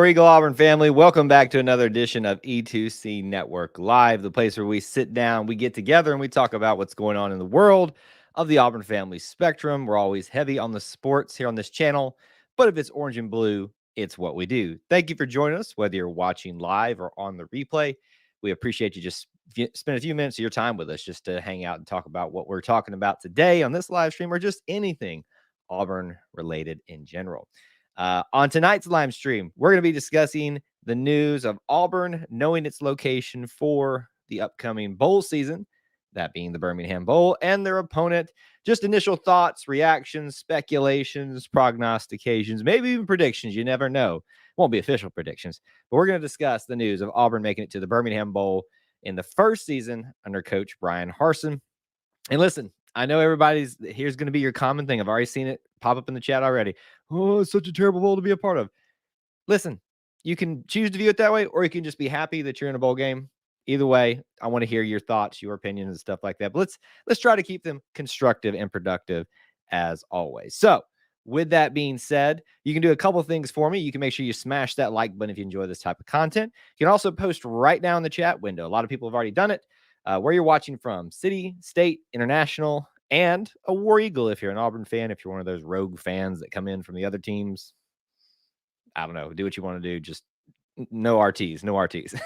War Eagle Auburn family, welcome back to another edition of E2C Network Live, the place where we sit down, we get together, and we talk about what's going on in the world of the Auburn family spectrum. We're always heavy on the sports here on this channel, but if it's orange and blue, it's what we do. Thank you for joining us, whether you're watching live or on the replay. We appreciate you just spend a few minutes of your time with us just to hang out and talk about what we're talking about today on this live stream or just anything Auburn related in general. On tonight's live stream, we're going to be discussing the news of Auburn knowing its location for the upcoming bowl season, that being the Birmingham Bowl, and their opponent. Just initial thoughts, reactions, speculations, prognostications, maybe even predictions. You never know. Won't be official predictions, but we're going to discuss the news of Auburn making it to the Birmingham Bowl in the first season under Coach Bryan Harsin. And listen, I know here's going to be your common thing. I've already seen it pop up in the chat already. Oh, it's such a terrible bowl to be a part of. Listen, you can choose to view it that way, or you can just be happy that you're in a bowl game. Either way, I want to hear your thoughts, your opinions, and stuff like that. But let's try to keep them constructive and productive as always. So, with that being said, you can do a couple things for me. You can make sure you smash that like button if you enjoy this type of content. You can also post right now in the chat window. A lot of people have already done it. Where you're watching from, city, state, international, and a War Eagle if you're an Auburn fan. If you're one of those rogue fans that come in from the other teams, I don't know, do what you want to do. Just no RTs.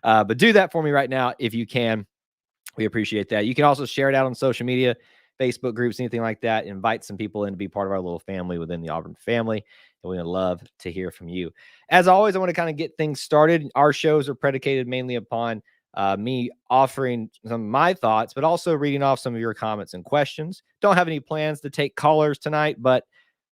But do that for me right now if you can. We appreciate that. You can also share it out on social media, Facebook groups, anything like that. Invite some people in to be part of our little family within the Auburn family. And we'd love to hear from you. As always, I want to kind of get things started. Our shows are predicated mainly upon me offering some of my thoughts, but also reading off some of your comments and questions. Don't have any plans to take callers tonight, but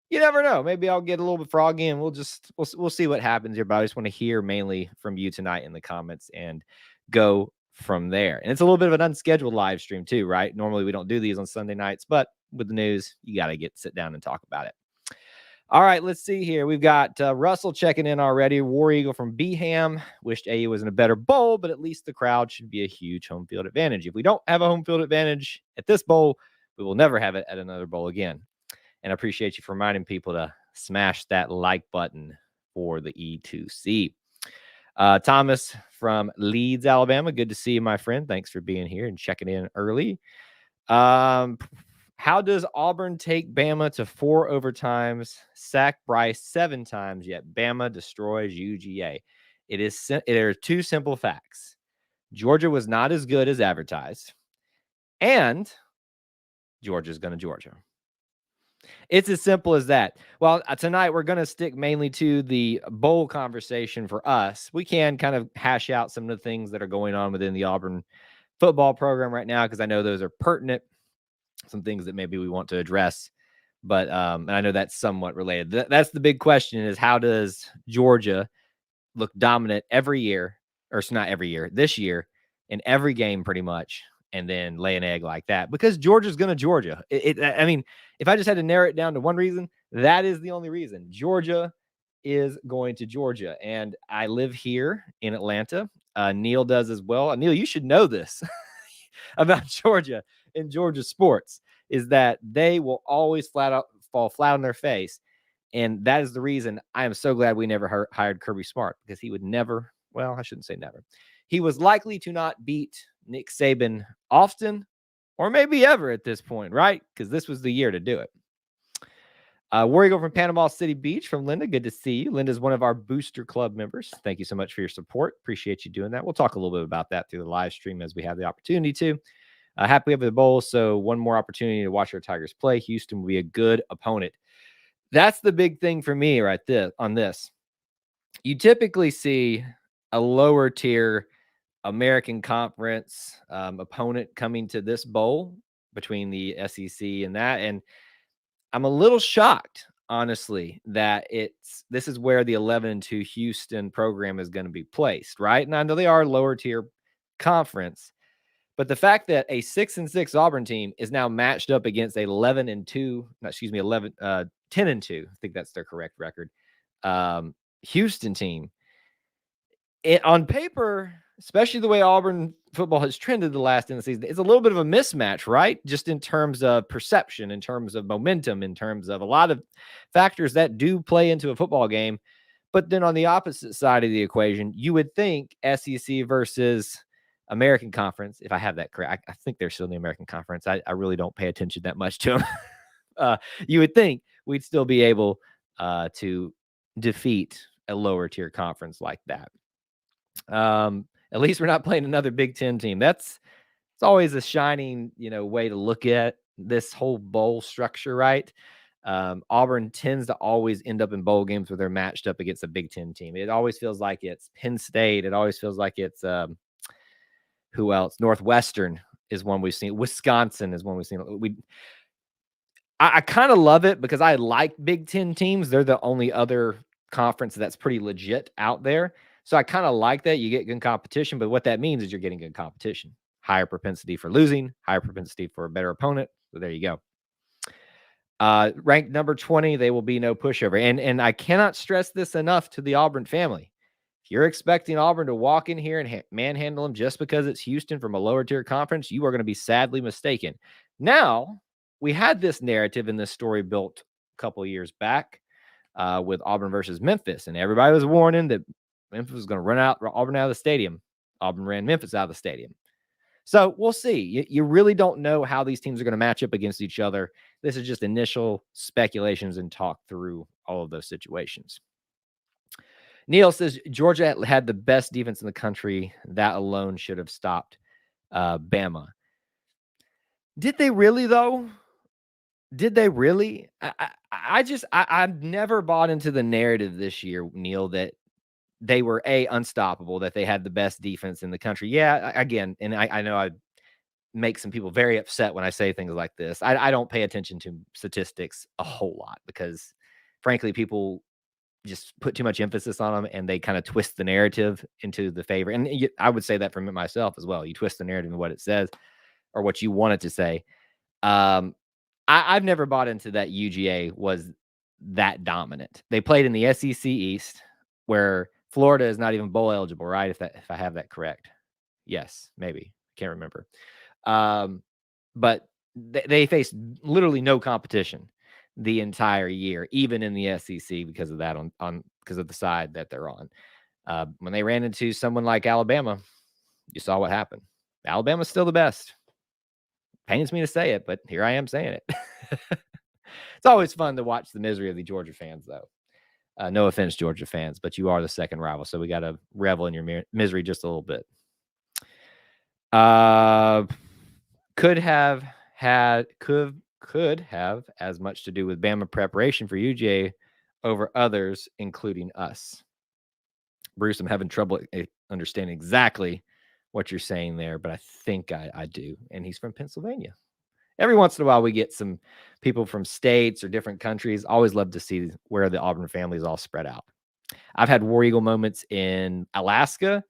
you never know. Maybe I'll get a little bit froggy and we'll see what happens here. But I just want to hear mainly from you tonight in the comments and go from there. And it's a little bit of an unscheduled live stream too, right? Normally we don't do these on Sunday nights, but with the news, you got to sit down and talk about it. All right, let's see here. We've got Russell checking in already. War Eagle from Birmingham. Wished AU was in a better bowl, but at least the crowd should be a huge home field advantage. If we don't have a home field advantage at this bowl, we will never have it at another bowl again. And I appreciate you for reminding people to smash that like button for the E2C. Thomas from Leeds, Alabama. Good to see you, my friend. Thanks for being here and checking in early. How does Auburn take Bama to 4 overtimes, sack Bryce 7 times, yet Bama destroys UGA? It are two simple facts. Georgia was not as good as advertised, and Georgia's going to Georgia. It's as simple as that. Well, tonight we're going to stick mainly to the bowl conversation for us. We can kind of hash out some of the things that are going on within the Auburn football program right now, because I know those are pertinent, some things that maybe we want to address. But and I know that's somewhat related. That's the big question is, how does Georgia look dominant every year, or not every year, this year, in every game pretty much, and then lay an egg like that? Because Georgia's going to Georgia. I mean, if I just had to narrow it down to one reason, that is the only reason. Georgia is going to Georgia. And I live here in Atlanta. Neil does as well. Neil, you should know this about Georgia and Georgia sports, is that they will always fall flat on their face. And that is the reason I am so glad we never hired Kirby Smart, because he would never, well, I shouldn't say never. He was likely to not beat Nick Saban often, or maybe ever at this point, right? Because this was the year to do it. War Eagle from Panama City Beach from Linda. Good to see you. Linda's one of our Booster Club members. Thank you so much for your support. Appreciate you doing that. We'll talk a little bit about that through the live stream as we have the opportunity to. Happy we have the bowl, so one more opportunity to watch our Tigers play. Houston will be a good opponent. That's the big thing for me right on this. You typically see a lower tier American Conference opponent coming to this bowl between the SEC and that. And I'm a little shocked, honestly, that this is where the 11-2 Houston program is going to be placed, right? And I know they are a lower tier conference, but the fact that a 6-6 Auburn team is now matched up against a 10-2, I think that's their correct record, Houston team. On paper, especially the way Auburn football has trended the last end of the season, it's a little bit of a mismatch, right? Just in terms of perception, in terms of momentum, in terms of a lot of factors that do play into a football game. But then on the opposite side of the equation, you would think SEC versus American Conference, if I have that correct. I think they're still in the American Conference. I really don't pay attention that much to them. You would think we'd still be able to defeat a lower tier conference like that. At least we're not playing another Big Ten team. It's always a shining, way to look at this whole bowl structure, right? Auburn tends to always end up in bowl games where they're matched up against a Big Ten team. It always feels like it's Penn State. It always feels like it's who else? Northwestern is one we've seen. Wisconsin is one we've seen. I kind of love it because I like Big Ten teams. They're the only other conference that's pretty legit out there. So I kind of like that. You get good competition, but what that means is you're getting good competition. Higher propensity for losing, higher propensity for a better opponent. So there you go. Ranked number 20, they will be no pushover. And I cannot stress this enough to the Auburn family. If you're expecting Auburn to walk in here and manhandle them just because it's Houston from a lower tier conference, you are going to be sadly mistaken. Now, we had this narrative in this story built a couple of years back with Auburn versus Memphis, and everybody was warning that Memphis was going to run Auburn out of the stadium. Auburn ran Memphis out of the stadium. So we'll see. You really don't know how these teams are going to match up against each other. This is just initial speculations and talk through all of those situations. Neil says Georgia had the best defense in the country. That alone should have stopped Bama. Did they really, though? Did they really? I've never bought into the narrative this year, Neil, that they were unstoppable, that they had the best defense in the country. Yeah, again, and I know I make some people very upset when I say things like this. I don't pay attention to statistics a whole lot because, frankly, people just put too much emphasis on them and they kind of twist the narrative into the favor. And I would say that for myself as well. You twist the narrative in what it says or what you want it to say. I've never bought into that UGA was that dominant. They played in the SEC East, where Florida is not even bowl eligible, right? If I have that correct. Yes, maybe. Can't remember. But they faced literally no competition the entire year, even in the SEC, because of that because of the side that they're on. When they ran into someone like Alabama, you saw what happened. Alabama's still the best. Pains me to say it, but here I am saying it. It's always fun to watch the misery of the Georgia fans, though. No offense, Georgia fans, but you are the second rival, so we got to revel in your misery just a little bit. Could have as much to do with Bama preparation for UGA over others, including us. Bruce, I'm having trouble understanding exactly what you're saying there, but I think I do. And he's from Pennsylvania. Every once in a while, we get some people from states or different countries. Always love to see where the Auburn family is all spread out. I've had War Eagle moments in Alaska,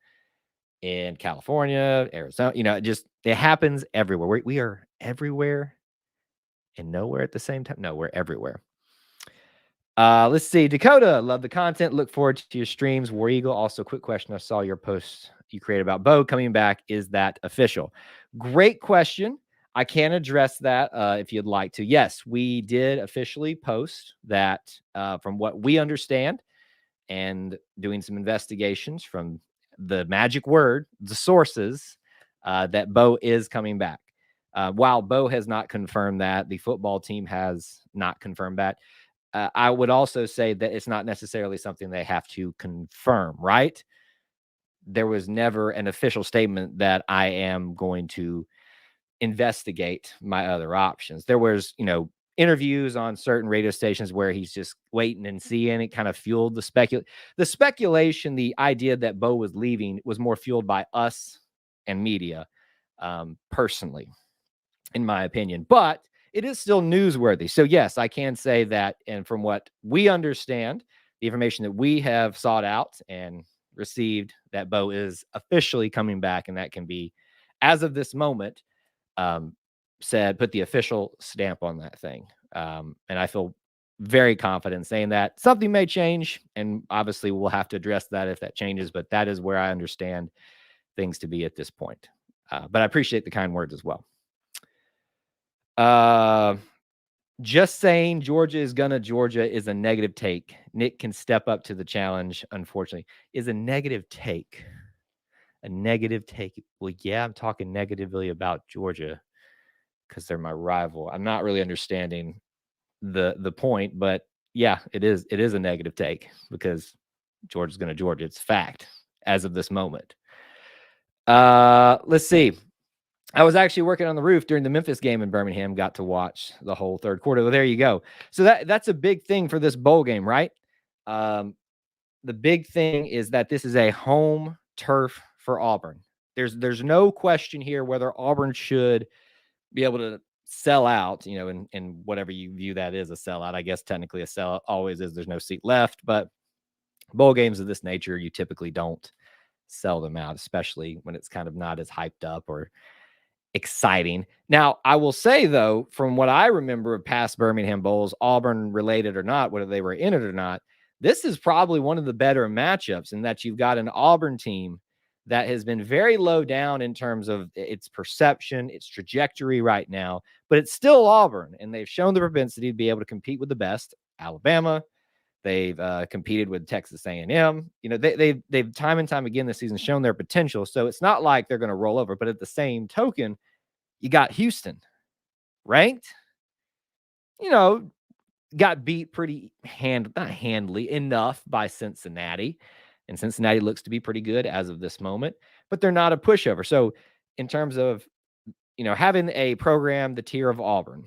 in California, Arizona. It happens everywhere. We are everywhere and nowhere at the same time. No, we're everywhere. Let's see. Dakota, love the content. Look forward to your streams. War Eagle. Also, quick question. I saw your post you created about Bo coming back. Is that official? Great question. I can address that if you'd like to. Yes, we did officially post that from what we understand and doing some investigations from the magic word, the sources, that Bo is coming back. While Bo has not confirmed that, the football team has not confirmed that. I would also say that it's not necessarily something they have to confirm, right? There was never an official statement that I am going to investigate my other options. There was, interviews on certain radio stations where he's just waiting and seeing. It kind of fueled the speculation. The idea that Bo was leaving was more fueled by us and media, personally, in my opinion. But it is still newsworthy. So yes, I can say that. And from what we understand, the information that we have sought out and received, that Bo is officially coming back, and that can be, as of this moment, put the official stamp on that thing. And I feel very confident saying that. Something may change, and obviously we'll have to address that if that changes, but that is where I understand things to be at this point. But I appreciate the kind words as well. Just saying Georgia is gonna Georgia is a negative take. Nick can step up to the challenge, unfortunately. Is a negative take. A negative take. Well, yeah, I'm talking negatively about Georgia because they're my rival. I'm not really understanding the point, but yeah, it is a negative take because Georgia's gonna Georgia. It's fact as of this moment. Let's see. I was actually working on the roof during the Memphis game in Birmingham, got to watch the whole third quarter. Well, there you go. So that's a big thing for this bowl game, right? The big thing is that this is a home turf for Auburn. There's no question here whether Auburn should be able to sell out, and whatever you view that is a sellout. I guess technically a sellout always is. There's no seat left, but bowl games of this nature, you typically don't sell them out, especially when it's kind of not as hyped up or exciting. Now, I will say, though, from what I remember of past Birmingham Bowls, Auburn related or not, whether they were in it or not, this is probably one of the better matchups in that you've got an Auburn team that has been very low down in terms of its perception, its trajectory right now, but it's still Auburn, and they've shown the propensity to be able to compete with the best. Alabama, they've competed with Texas A&M. They've time and time again this season shown their potential. So it's not like they're going to roll over. But at the same token, you got Houston ranked. Got beat pretty not handily enough by Cincinnati, and Cincinnati looks to be pretty good as of this moment. But they're not a pushover. So in terms of having a program the tier of Auburn,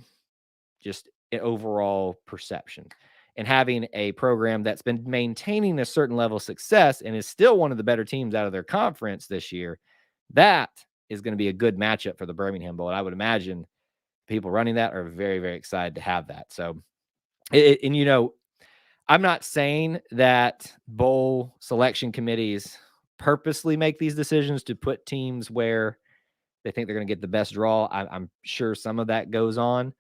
just an overall perception, and having a program that's been maintaining a certain level of success and is still one of the better teams out of their conference this year, that is going to be a good matchup for the Birmingham Bowl. And I would imagine people running that are very, very excited to have that. So, I'm not saying that bowl selection committees purposely make these decisions to put teams where they think they're going to get the best draw. I'm sure some of that goes on.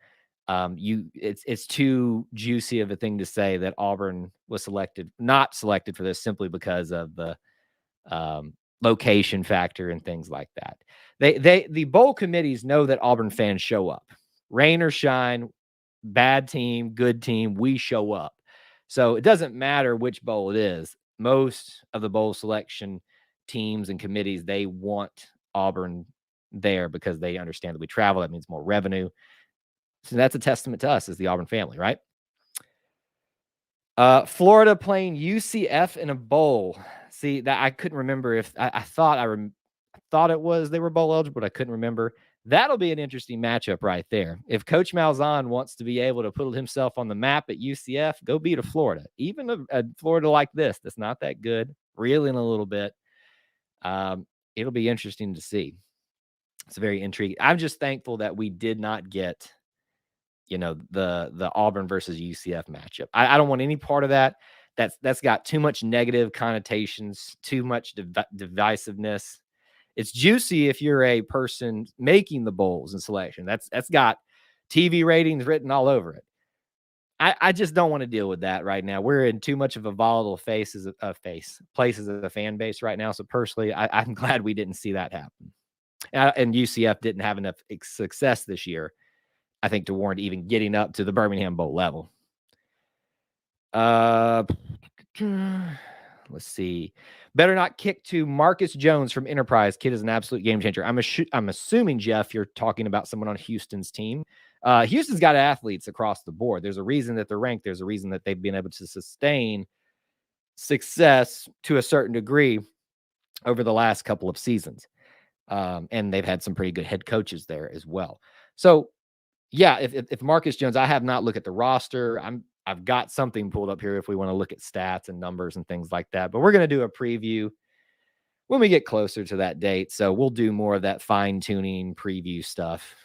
It's too juicy of a thing to say that Auburn was not selected for this simply because of the location factor and things like that. The bowl committees know that Auburn fans show up, rain or shine, bad team, good team, we show up. So it doesn't matter which bowl it is. Most of the bowl selection teams and committees, they want Auburn there because they understand that we travel. That means more revenue. So that's a testament to us as the Auburn family, right? Florida playing UCF in a bowl. See, that I couldn't remember if I thought it was they were bowl eligible, but I couldn't remember. That'll be an interesting matchup right there. If Coach Malzahn wants to be able to put himself on the map at UCF, go beat a Florida. Even a Florida like this that's not that good, reeling a little bit. It'll be interesting to see. It's very intriguing. I'm just thankful that we did not get the Auburn versus UCF matchup. I don't want any part of that. That's got too much negative connotations, too much divisiveness. It's juicy if you're a person making the bowls and selection. That's got TV ratings written all over it. I just don't want to deal with that right now. We're in too much of a volatile places as a fan base right now. So personally, I'm glad we didn't see that happen. And UCF didn't have enough success this year, I think, to warrant even getting up to the Birmingham Bowl level. Let's see. Better not kick to Marcus Jones from Enterprise. Kid is an absolute game changer. I'm assuming, Jeff, you're talking about someone on Houston's team. Houston's got athletes across the board. There's a reason that they're ranked. There's a reason that they've been able to sustain success to a certain degree over the last couple of seasons. And they've had some pretty good head coaches there as well. So, yeah, if Marcus Jones, I have not looked at the roster. I've got something pulled up here if we want to look at stats and numbers and things like that. But we're going to do a preview when we get closer to that date. So we'll do more of that fine-tuning preview stuff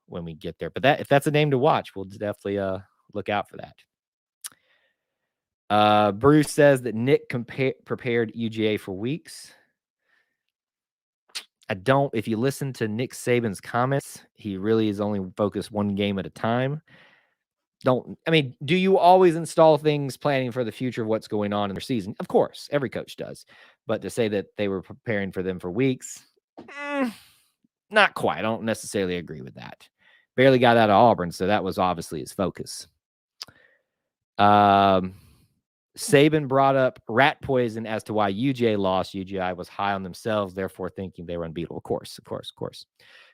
when we get there. But if that's a name to watch, we'll definitely look out for that. Bruce says that Nick prepared UGA for weeks. If you listen to Nick Saban's comments, he really is only focused one game at a time. Do you always install things planning for the future of what's going on in their season? Of course, every coach does. But to say that they were preparing for them for weeks, not quite. I don't necessarily agree with that. Barely got out of Auburn, so that was obviously his focus. Saban brought up rat poison as to why UGA lost. UGI was high on themselves, therefore thinking they were unbeatable. Of course.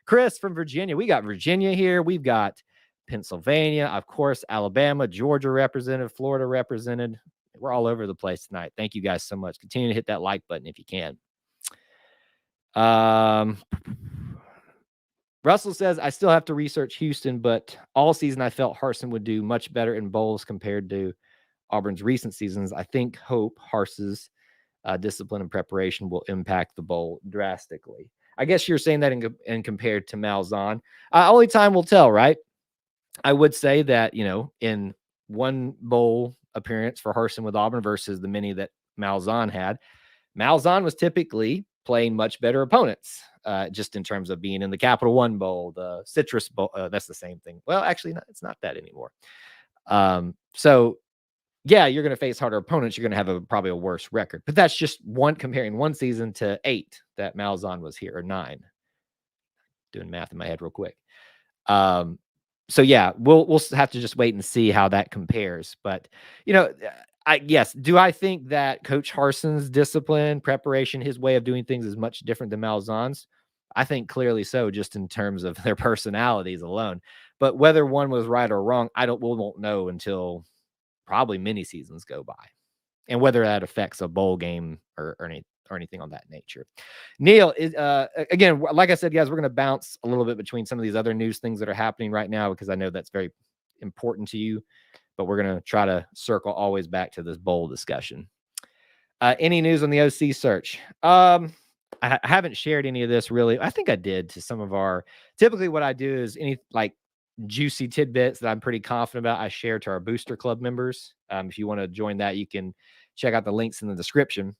Chris from Virginia. We got Virginia here. We've got Pennsylvania, of course, Alabama, Georgia represented, Florida represented. We're all over the place tonight. Thank you guys so much. Continue to hit that like button if you can. Russell says, I still have to research Houston, but all season I felt Harsin would do much better in bowls compared to Auburn's recent seasons. I think Hars's discipline and preparation will impact the bowl drastically. I guess you're saying that in compared to Malzahn. Only time will tell, right? I would say that, in one bowl appearance for Harsin with Auburn versus the many that Malzahn had, Malzahn was typically playing much better opponents, just in terms of being in the Capital One Bowl, the Citrus Bowl. That's the same thing. Well, actually, it's not that anymore. So, yeah, you're going to face harder opponents. You're going to have probably a worse record. But that's just comparing one season to 8 that Malzahn was here, or 9. Doing math in my head real quick. So yeah, we'll have to just wait and see how that compares. But do I think that Coach Harsin's discipline, preparation, his way of doing things is much different than Malzahn's? I think clearly so, just in terms of their personalities alone. But whether one was right or wrong, we won't know until probably many seasons go by, and whether that affects a bowl game or anything on that nature. Neil, again, like I said, guys, we're going to bounce a little bit between some of these other news things that are happening right now, because I know that's very important to you, but we're going to try to circle always back to this bowl discussion. Any news on the OC search? I haven't shared any of this really. I think I did to some of typically what I do is any juicy tidbits that I'm pretty confident about, I share to our Booster Club members. If you want to join that, you can check out the links in the description.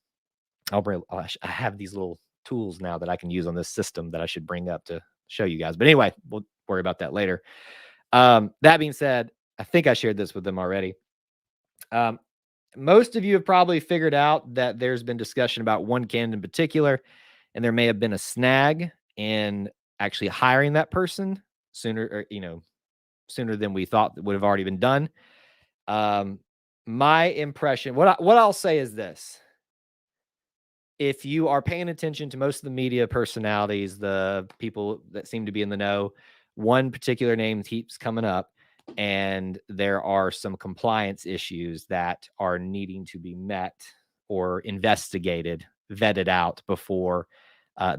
I have these little tools now that I can use on this system that I should bring up to show you guys. But anyway, we'll worry about that later. That being said, I think I shared this with them already. Most of you have probably figured out that there's been discussion about one candidate in particular, and there may have been a snag in actually hiring that person sooner than we thought would have already been done. My impression, what I'll say is this. If you are paying attention to most of the media personalities, the people that seem to be in the know, one particular name keeps coming up, and there are some compliance issues that are needing to be met or investigated, vetted out before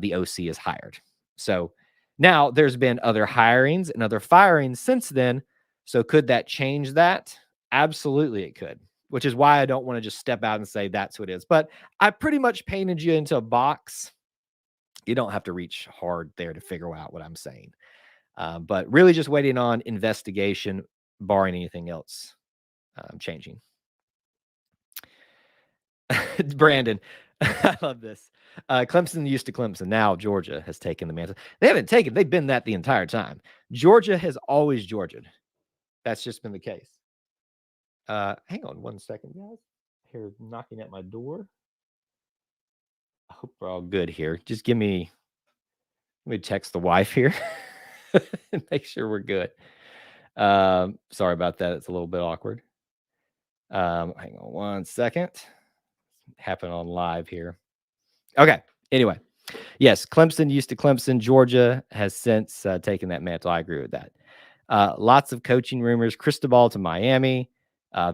the OC is hired. So now there's been other hirings and other firings since then. So could that change that? Absolutely, it could. Which is why I don't want to just step out and say that's what it is. But I pretty much painted you into a box. You don't have to reach hard there to figure out what I'm saying. But really just waiting on investigation, barring anything else changing. Brandon, I love this. Clemson used to Clemson. Now Georgia has taken the mantle. They've been that the entire time. Georgia has always Georgia'd. That's just been the case. Hang on one second, guys. Here, knocking at my door. I hope we're all good here. Just let me text the wife here and make sure we're good. Sorry about that. It's a little bit awkward. Hang on one second. Happen on live here. Okay. Anyway, yes, Clemson used to Clemson. Georgia has since taken that mantle. I agree with that. Lots of coaching rumors. Cristobal to Miami.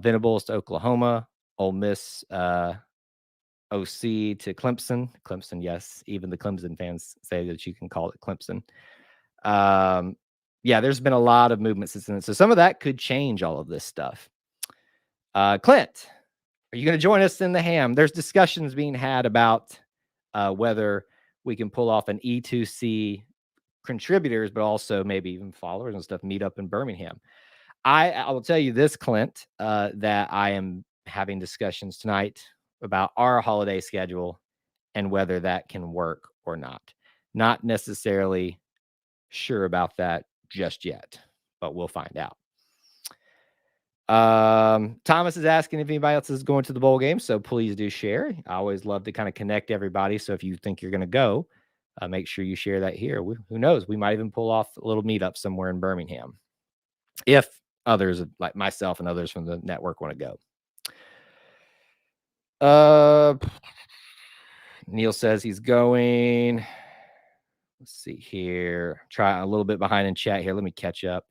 Venables to Oklahoma, Ole Miss, OC to Clemson. Clemson, yes. Even the Clemson fans say that you can call it Clemson. Yeah, there's been a lot of movement since then. So some of that could change all of this stuff. Clint, are you going to join us in the ham? There's discussions being had about whether we can pull off an E2C contributors, but also maybe even followers and stuff meet up in Birmingham. I will tell you this, Clint, that I am having discussions tonight about our holiday schedule and whether that can work or not. Not necessarily sure about that just yet, but we'll find out. Thomas is asking if anybody else is going to the bowl game, so please do share. I always love to kind of connect everybody. So if you think you're going to go, make sure you share that here. Who knows? We might even pull off a little meetup somewhere in Birmingham if others like myself and others from the network want to go. Neil says he's going. Let's see here. Try a little bit behind in chat here. Let me catch up.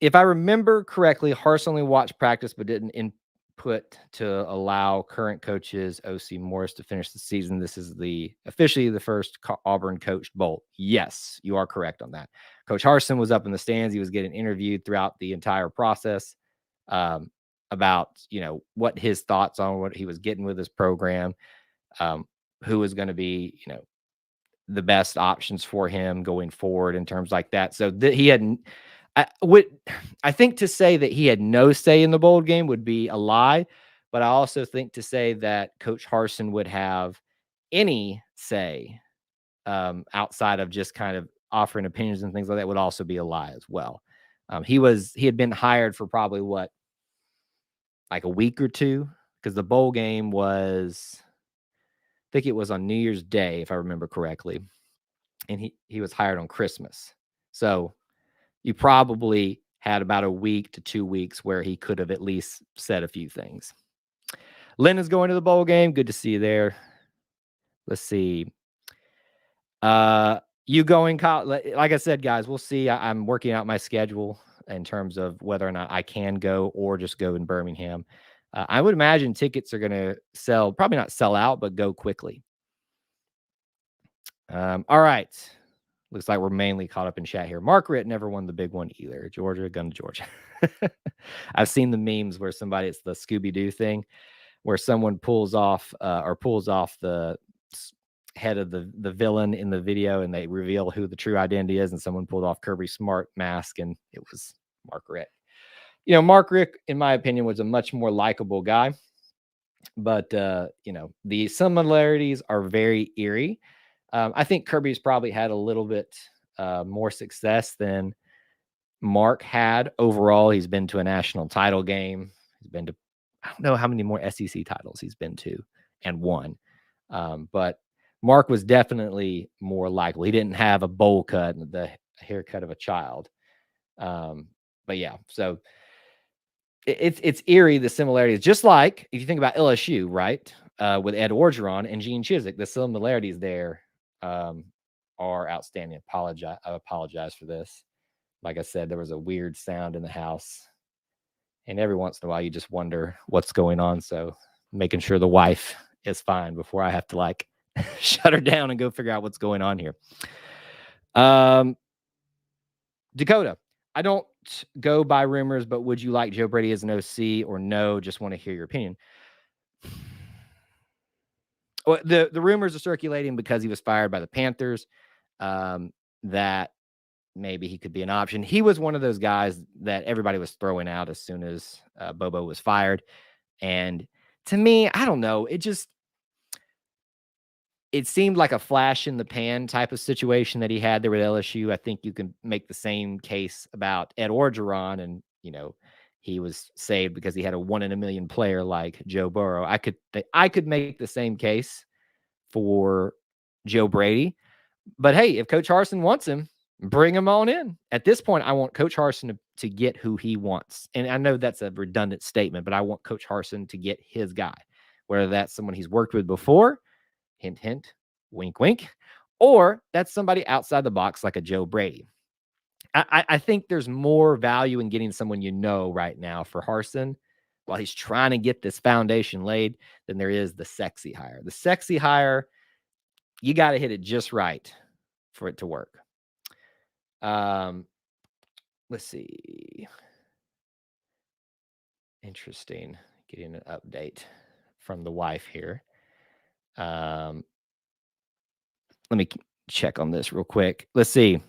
If I remember correctly, Harsin only watched practice but didn't input to allow current coaches OC Morris to finish the season. This is officially the first Auburn coached bowl. Yes, you are correct on that. Coach Harsin was up in the stands. He was getting interviewed throughout the entire process about, what his thoughts on what he was getting with his program, who was going to be, the best options for him going forward in terms like that. So he had, I think to say that he had no say in the bowl game would be a lie, but I also think to say that Coach Harsin would have any say outside of just kind of offering opinions and things like that would also be a lie as well. He had been hired for probably like a week or two, because the bowl game was, I think it was on New Year's Day, if I remember correctly. And he was hired on Christmas. So you probably had about a week to 2 weeks where he could have at least said a few things. Lynn is going to the bowl game. Good to see you there. Let's see. You going, Kyle? Like I said, guys, we'll see. I'm working out my schedule in terms of whether or not I can go or just go in Birmingham. I would imagine tickets are going to sell, probably not sell out, but go quickly. All right. Looks like we're mainly caught up in chat here. Margaret never won the big one either. Georgia, gun to Georgia. I've seen the memes where it's the Scooby-Doo thing, where someone pulls off the head of the villain in the video, and they reveal who the true identity is, and someone pulled off Kirby Smart mask, and it was Mark Richt. Mark Richt, in my opinion, was a much more likable guy, but the similarities are very eerie. I think Kirby's probably had a little bit more success than Mark had overall. He's been to a national title game. He's been to, I don't know how many more SEC titles he's been to and won. But Mark was definitely more likable. He didn't have a bowl cut and the haircut of a child. But yeah, so it's eerie, the similarities. Just like if you think about LSU, right? With Ed Orgeron and Gene Chizik, the similarities there are outstanding. I apologize for this. Like I said, there was a weird sound in the house, and every once in a while you just wonder what's going on. So making sure the wife is fine before I have to shut her down and go figure out what's going on here. Dakota, I don't go by rumors, but would you like Joe Brady as an OC or no? Just want to hear your opinion. Well, the rumors are circulating because he was fired by the Panthers, that maybe he could be an option. He was one of those guys that everybody was throwing out as soon as Bobo was fired. And to me, I don't know. It seemed like a flash in the pan type of situation that he had there with LSU. I think you can make the same case about Ed Orgeron, and, he was saved because he had a 1 in a million player like Joe Burrow. I could make the same case for Joe Brady, but hey, if Coach Harsin wants him, bring him on in. At this point, I want Coach Harsin to get who he wants. And I know that's a redundant statement, but I want Coach Harsin to get his guy, whether that's someone he's worked with before, hint, hint, wink, wink, or that's somebody outside the box like a Joe Brady. I think there's more value in getting someone right now for Harsin while he's trying to get this foundation laid than there is the sexy hire. The sexy hire, you got to hit it just right for it to work. Let's see. Interesting. Getting an update from the wife here. Let me check on this real quick. Let's see.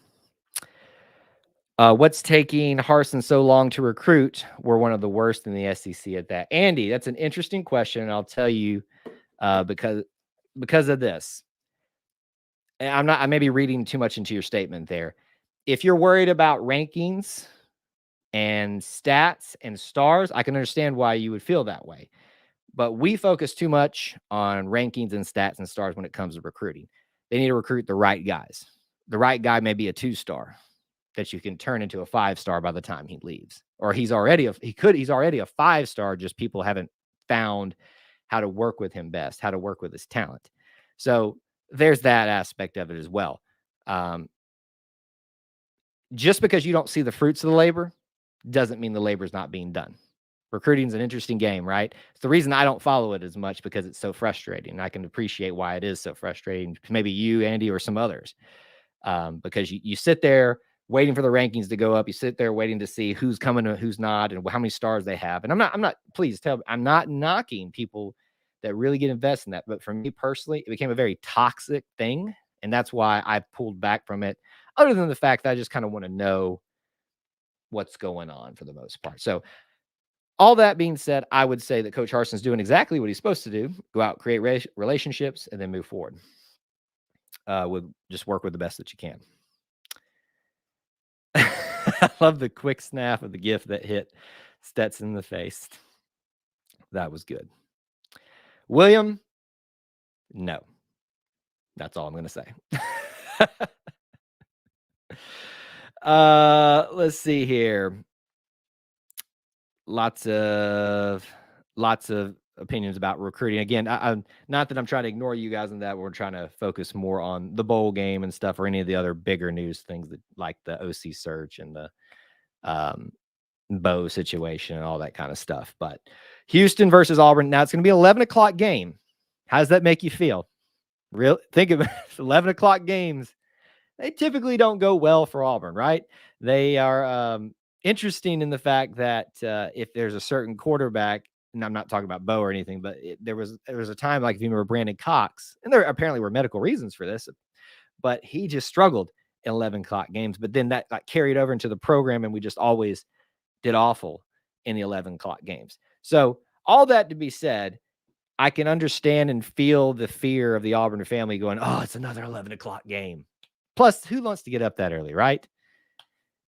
What's taking Harsin so long to recruit? We're one of the worst in the SEC at that. Andy, that's an interesting question, and I'll tell you because of this. And I may be reading too much into your statement there. If you're worried about rankings and stats and stars, I can understand why you would feel that way. But we focus too much on rankings and stats and stars when it comes to recruiting. They need to recruit the right guys. The right guy may be a 2-star that you can turn into a 5-star by the time he leaves, or he's already a 5-star. Just people haven't found how to work with him best, how to work with his talent. So there's that aspect of it as well. Just because you don't see the fruits of the labor doesn't mean the labor is not being done. Recruiting is an interesting game, right? It's the reason I don't follow it as much, because it's so frustrating. I can appreciate why it is so frustrating. Maybe you, Andy, or some others, because you sit there waiting for the rankings to go up. You sit there waiting to see who's coming and who's not, and how many stars they have. And I'm not knocking people that really get invested in that. But for me personally, it became a very toxic thing. And that's why I pulled back from it, other than the fact that I just kind of want to know what's going on for the most part. So all that being said, I would say that Coach Harsin's doing exactly what he's supposed to do: go out, create relationships, and then move forward. Just work with the best that you can. I love the quick snap of the GIF that hit Stetson in the face. That was good. William, no. That's all I'm going to say. Let's see here. Lots of opinions about recruiting. Again, I'm not that I'm trying to ignore you guys on that. We're trying to focus more on the bowl game and stuff, or any of the other bigger news things, that like the OC search and the Bo situation and all that kind of stuff. But Houston versus Auburn. Now it's going to be an 11 o'clock game. How does that make you feel? Think of it. 11 o'clock games. They typically don't go well for Auburn, right? They are interesting in the fact that if there's a certain quarterback, and I'm not talking about Bo or anything, but there was a time, like if you remember Brandon Cox, and there apparently were medical reasons for this, but he just struggled in 11 o'clock games. But then that got carried over into the program, and we just always did awful in the 11 o'clock games. So all that to be said, I can understand and feel the fear of the Auburn family going, oh, it's another 11 o'clock game. Plus, who wants to get up that early, right?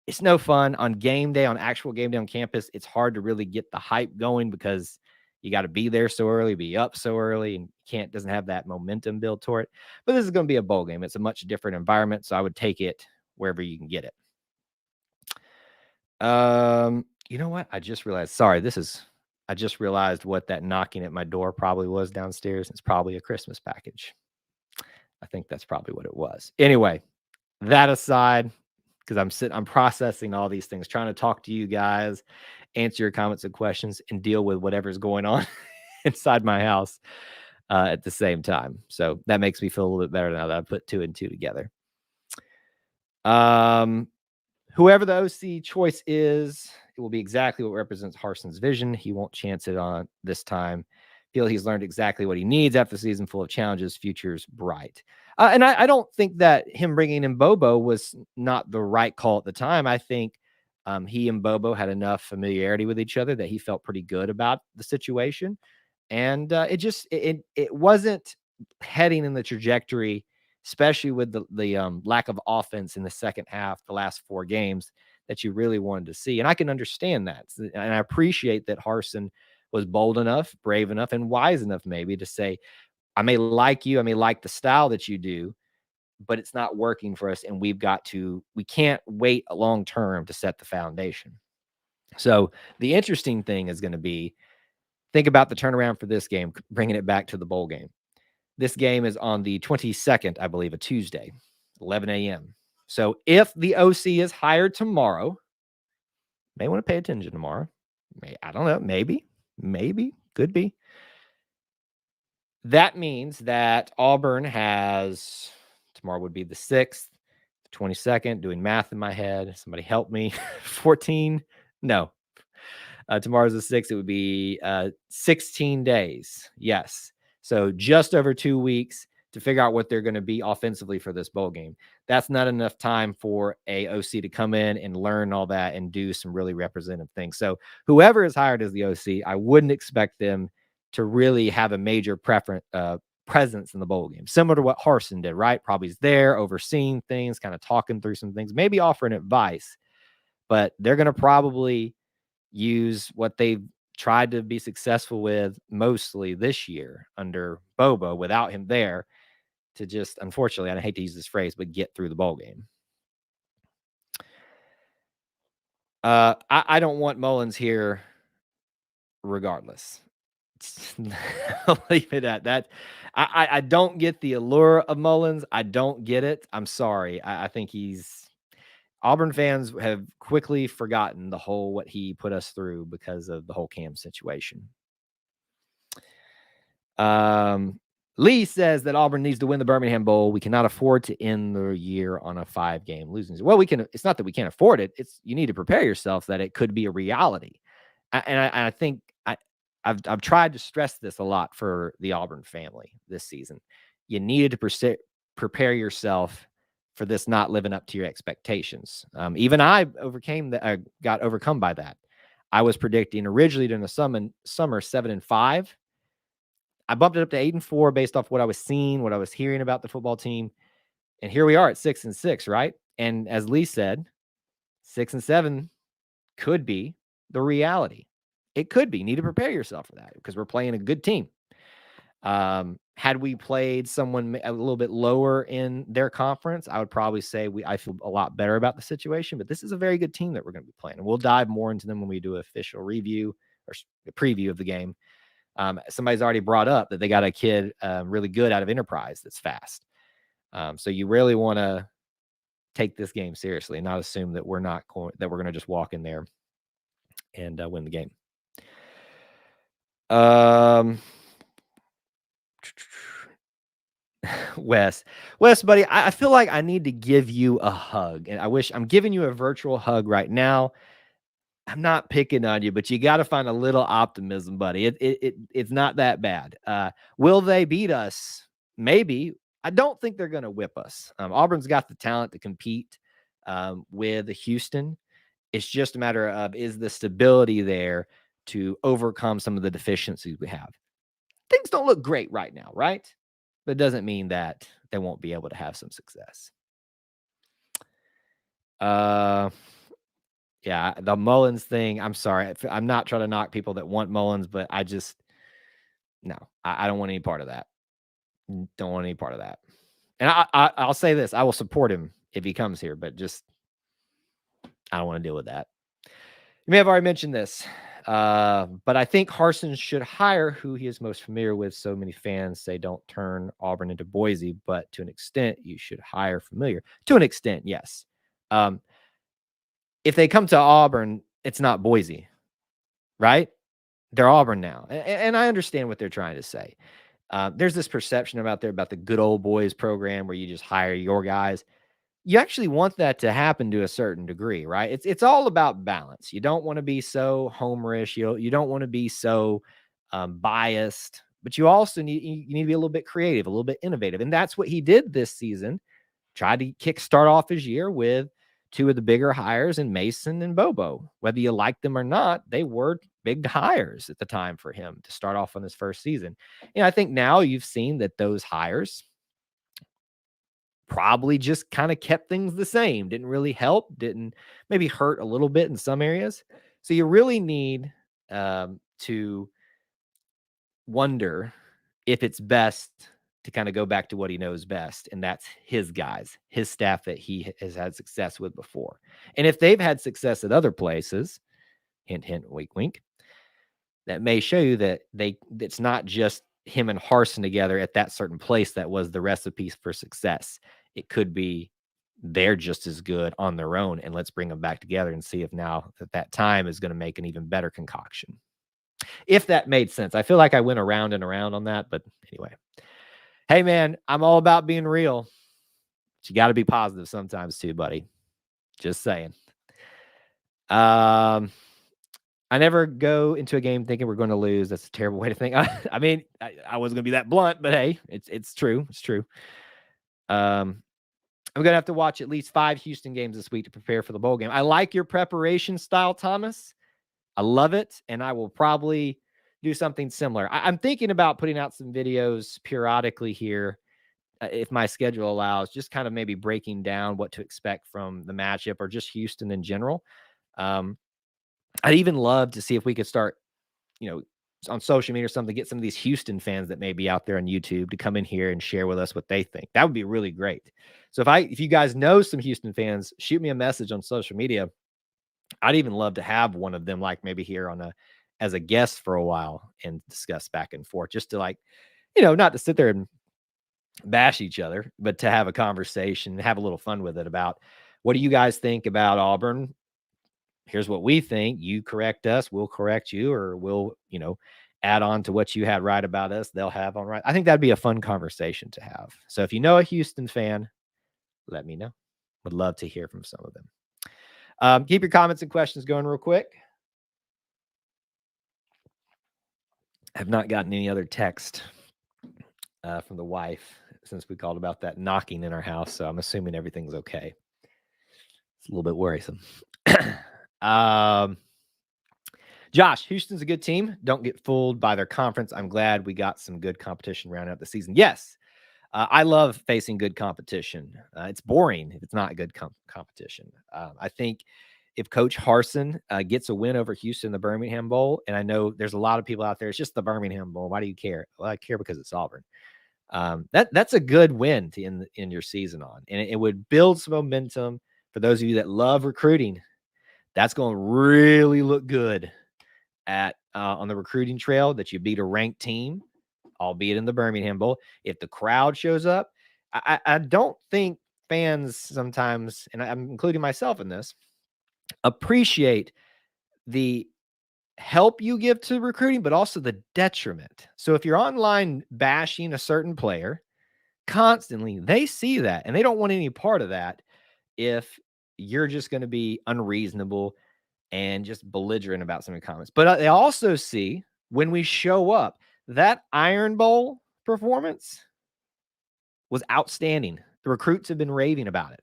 It's no fun on game day, on actual game day on campus. It's hard to really get the hype going, because you got to be there so early, be up so early, and doesn't have that momentum built toward it. But this is going to be a bowl game. It's a much different environment, so I would take it wherever you can get it. You know what? I just realized what that knocking at my door probably was downstairs. It's probably a Christmas package. I think that's probably what it was. Anyway, that aside, because I'm processing all these things, trying to talk to you guys, answer your comments and questions, and deal with whatever's going on inside my house at the same time. So that makes me feel a little bit better now that I put 2 and 2 together. Whoever the OC choice is, it will be exactly what represents Harsin's vision. He won't chance it on this time. Feel he's learned exactly what he needs after the season full of challenges. Future's bright. And I don't think that him bringing in Bobo was not the right call at the time. I think he and Bobo had enough familiarity with each other that he felt pretty good about the situation. And it wasn't heading in the trajectory, especially with the lack of offense in the second half, the last 4 games, that you really wanted to see. And I can understand that. And I appreciate that Harsin was bold enough, brave enough, and wise enough maybe to say, I may like you, I may like the style that you do, but it's not working for us. And we can't wait a long term to set the foundation. So the interesting thing is going to be, think about the turnaround for this game, bringing it back to the bowl game. This game is on the 22nd, I believe, a Tuesday, 11 a.m. So if the OC is hired tomorrow, may want to pay attention tomorrow. I don't know. Maybe, could be. That means that Auburn has, tomorrow would be the 6th, the 22nd, doing math in my head. Somebody help me. 14. No. Tomorrow's the 6th. It would be 16 days. Yes. So just over 2 weeks to figure out what they're going to be offensively for this bowl game. That's not enough time for a OC to come in and learn all that and do some really representative things. So whoever is hired as the OC, I wouldn't expect them to really have a major presence in the bowl game. Similar to what Harsin did, right? Probably is there overseeing things, kind of talking through some things, maybe offering advice, but they're going to probably use what they've tried to be successful with mostly this year under Bobo without him there to just, unfortunately, I hate to use this phrase, but get through the bowl game. I don't want Mullins here regardless. I'll leave it at that. I don't get the allure of Mullins. I don't get it. I'm sorry. I think Auburn fans have quickly forgotten what he put us through because of the whole Cam situation. Lee says that Auburn needs to win the Birmingham Bowl. We cannot afford to end the year on a 5-game losing. Well, we can. It's not that we can't afford it. It's you need to prepare yourself that it could be a reality. I think I've tried to stress this a lot for the Auburn family this season. You needed to prepare yourself for this not living up to your expectations. Even I got overcome by that. I was predicting originally during the summer 7-5. I bumped it up to 8-4 based off what I was seeing, what I was hearing about the football team. And here we are at 6-6, right? And as Lee said, 6-7 could be the reality. It could be. You need to prepare yourself for that because we're playing a good team. Had we played someone a little bit lower in their conference, I would probably say I feel a lot better about the situation. But this is a very good team that we're going to be playing. And we'll dive more into them when we do an official review or a preview of the game. Somebody's already brought up that they got a kid really good out of Enterprise that's fast. So you really want to take this game seriously and not assume that we're going to just walk in there and win the game. Wes, buddy, I feel like I need to give you a hug, and I wish I'm giving you a virtual hug right now. I'm not picking on you, but you got to find a little optimism, buddy. It's not that bad. Will they beat us? Maybe. I don't think they're going to whip us. Auburn's got the talent to compete with Houston. It's just a matter of, is the stability there to overcome some of the deficiencies we have? Things don't look great right now, right? But it doesn't mean that they won't be able to have some success. Yeah, the Mullins thing, I'm sorry. I'm not trying to knock people that want Mullins, but I don't want any part of that. Don't want any part of that. And I'll say this, I will support him if he comes here, but just, I don't want to deal with that. You may have already mentioned this, but I think Harsin should hire who he is most familiar with. So many fans say don't turn Auburn into Boise, but to an extent, you should hire familiar. To an extent, yes. If they come to Auburn, it's not Boise, right? They're Auburn now. And I understand what they're trying to say. There's this perception about the good old boys program where you just hire your guys. You actually want that to happen to a certain degree, right? It's all about balance. You don't want to be so homerish. You don't want to be so biased, but you also need to be a little bit creative, a little bit innovative. And that's what he did this season. Tried to start off his year with two of the bigger hires in Mason and Bobo. Whether you like them or not, they were big hires at the time for him to start off on his first season. And I think now you've seen that those hires probably just kind of kept things the same. Didn't really help, didn't maybe hurt a little bit in some areas. So you really need to wonder if it's best to kind of go back to what he knows best, and that's his guys, his staff that he has had success with before. And if they've had success at other places, hint, hint, wink, wink, that may show you that it's not just him and Harsin together at that certain place that was the recipe for success. It could be they're just as good on their own, and let's bring them back together and see if now that time is going to make an even better concoction. If that made sense. I feel like I went around and around on that, but anyway. Hey, man, I'm all about being real. But you got to be positive sometimes too, buddy. Just saying. I never go into a game thinking we're going to lose. That's a terrible way to think. I mean, I wasn't going to be that blunt, but hey, it's true. It's true. I'm going to have to watch at least 5 Houston games this week to prepare for the bowl game. I like your preparation style, Thomas. I love it, and I will probably do something similar. I'm thinking about putting out some videos periodically here, if my schedule allows, just kind of maybe breaking down what to expect from the matchup or just Houston in general. I'd even love to see if we could start on social media or something, get some of these Houston fans that may be out there on YouTube to come in here and share with us what they think. That would be really great. So if you guys know some Houston fans, shoot me a message on social media. I'd even love to have one of them, like maybe here as a guest for a while and discuss back and forth, just to not to sit there and bash each other, but to have a conversation, have a little fun with it about what do you guys think about Auburn? Here's what we think. You correct us, we'll correct you, or we'll, add on to what you had right about us. They'll have on right. I think that'd be a fun conversation to have. So if you know a Houston fan, let me know. Would love to hear from some of them. Keep your comments and questions going real quick. I've not gotten any other text from the wife since we called about that knocking in our house. So I'm assuming everything's okay. It's a little bit worrisome. Josh, Houston's a good team. Don't get fooled by their conference. I'm glad we got some good competition rounding out the season. Yes, I love facing good competition. It's boring if it's not good competition. I think if Coach Harsin gets a win over Houston in the Birmingham Bowl, and I know there's a lot of people out there, it's just the Birmingham Bowl. Why do you care? Well, I care because it's Auburn. That's a good win to end your season on, and it would build some momentum for those of you that love recruiting. That's going to really look good on the recruiting trail that you beat a ranked team, albeit in the Birmingham Bowl. If the crowd shows up, I don't think fans sometimes, and I'm including myself in this, appreciate the help you give to recruiting, but also the detriment. So if you're online bashing a certain player constantly, they see that and they don't want any part of that if you're just going to be unreasonable and just belligerent about some of the comments. But they also see when we show up, that Iron Bowl performance was outstanding. The recruits have been raving about it.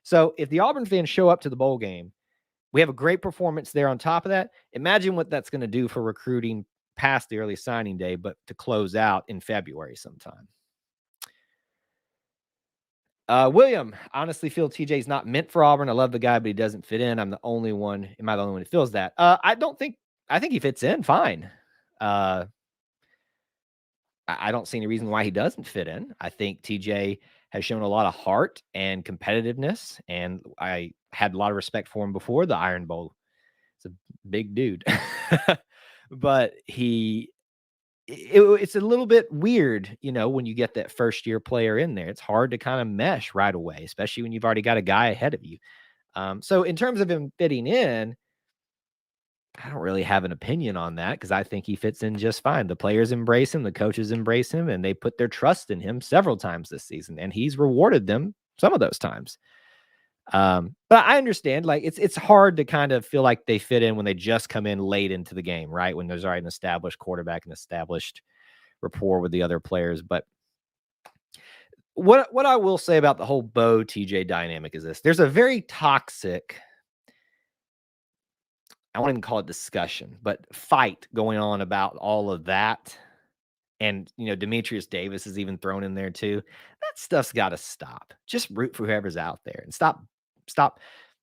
So if the Auburn fans show up to the bowl game, we have a great performance there on top of that. Imagine what that's going to do for recruiting past the early signing day, but to close out in February sometime. William, honestly feel TJ's not meant for Auburn. I love the guy, but he doesn't fit in. Am I the only one who feels that? I think he fits in fine. I don't see any reason why he doesn't fit in. I think TJ has shown a lot of heart and competitiveness, and I had a lot of respect for him before the Iron Bowl. It's a big dude, but it's a little bit weird, when you get that first year player in there. It's hard to kind of mesh right away, especially when you've already got a guy ahead of you. So in terms of him fitting in, I don't really have an opinion on that because I think he fits in just fine. The players embrace him, the coaches embrace him, and they put their trust in him several times this season, and he's rewarded them some of those times. But I understand, it's hard to kind of feel like they fit in when they just come in late into the game, right? When there's already an established quarterback and established rapport with the other players. But what I will say about the whole Bo TJ dynamic is this: there's a very toxic, I won't even call it discussion, but fight going on about all of that. And, Demetrius Davis is even thrown in there too. That stuff's got to stop. Just root for whoever's out there and stop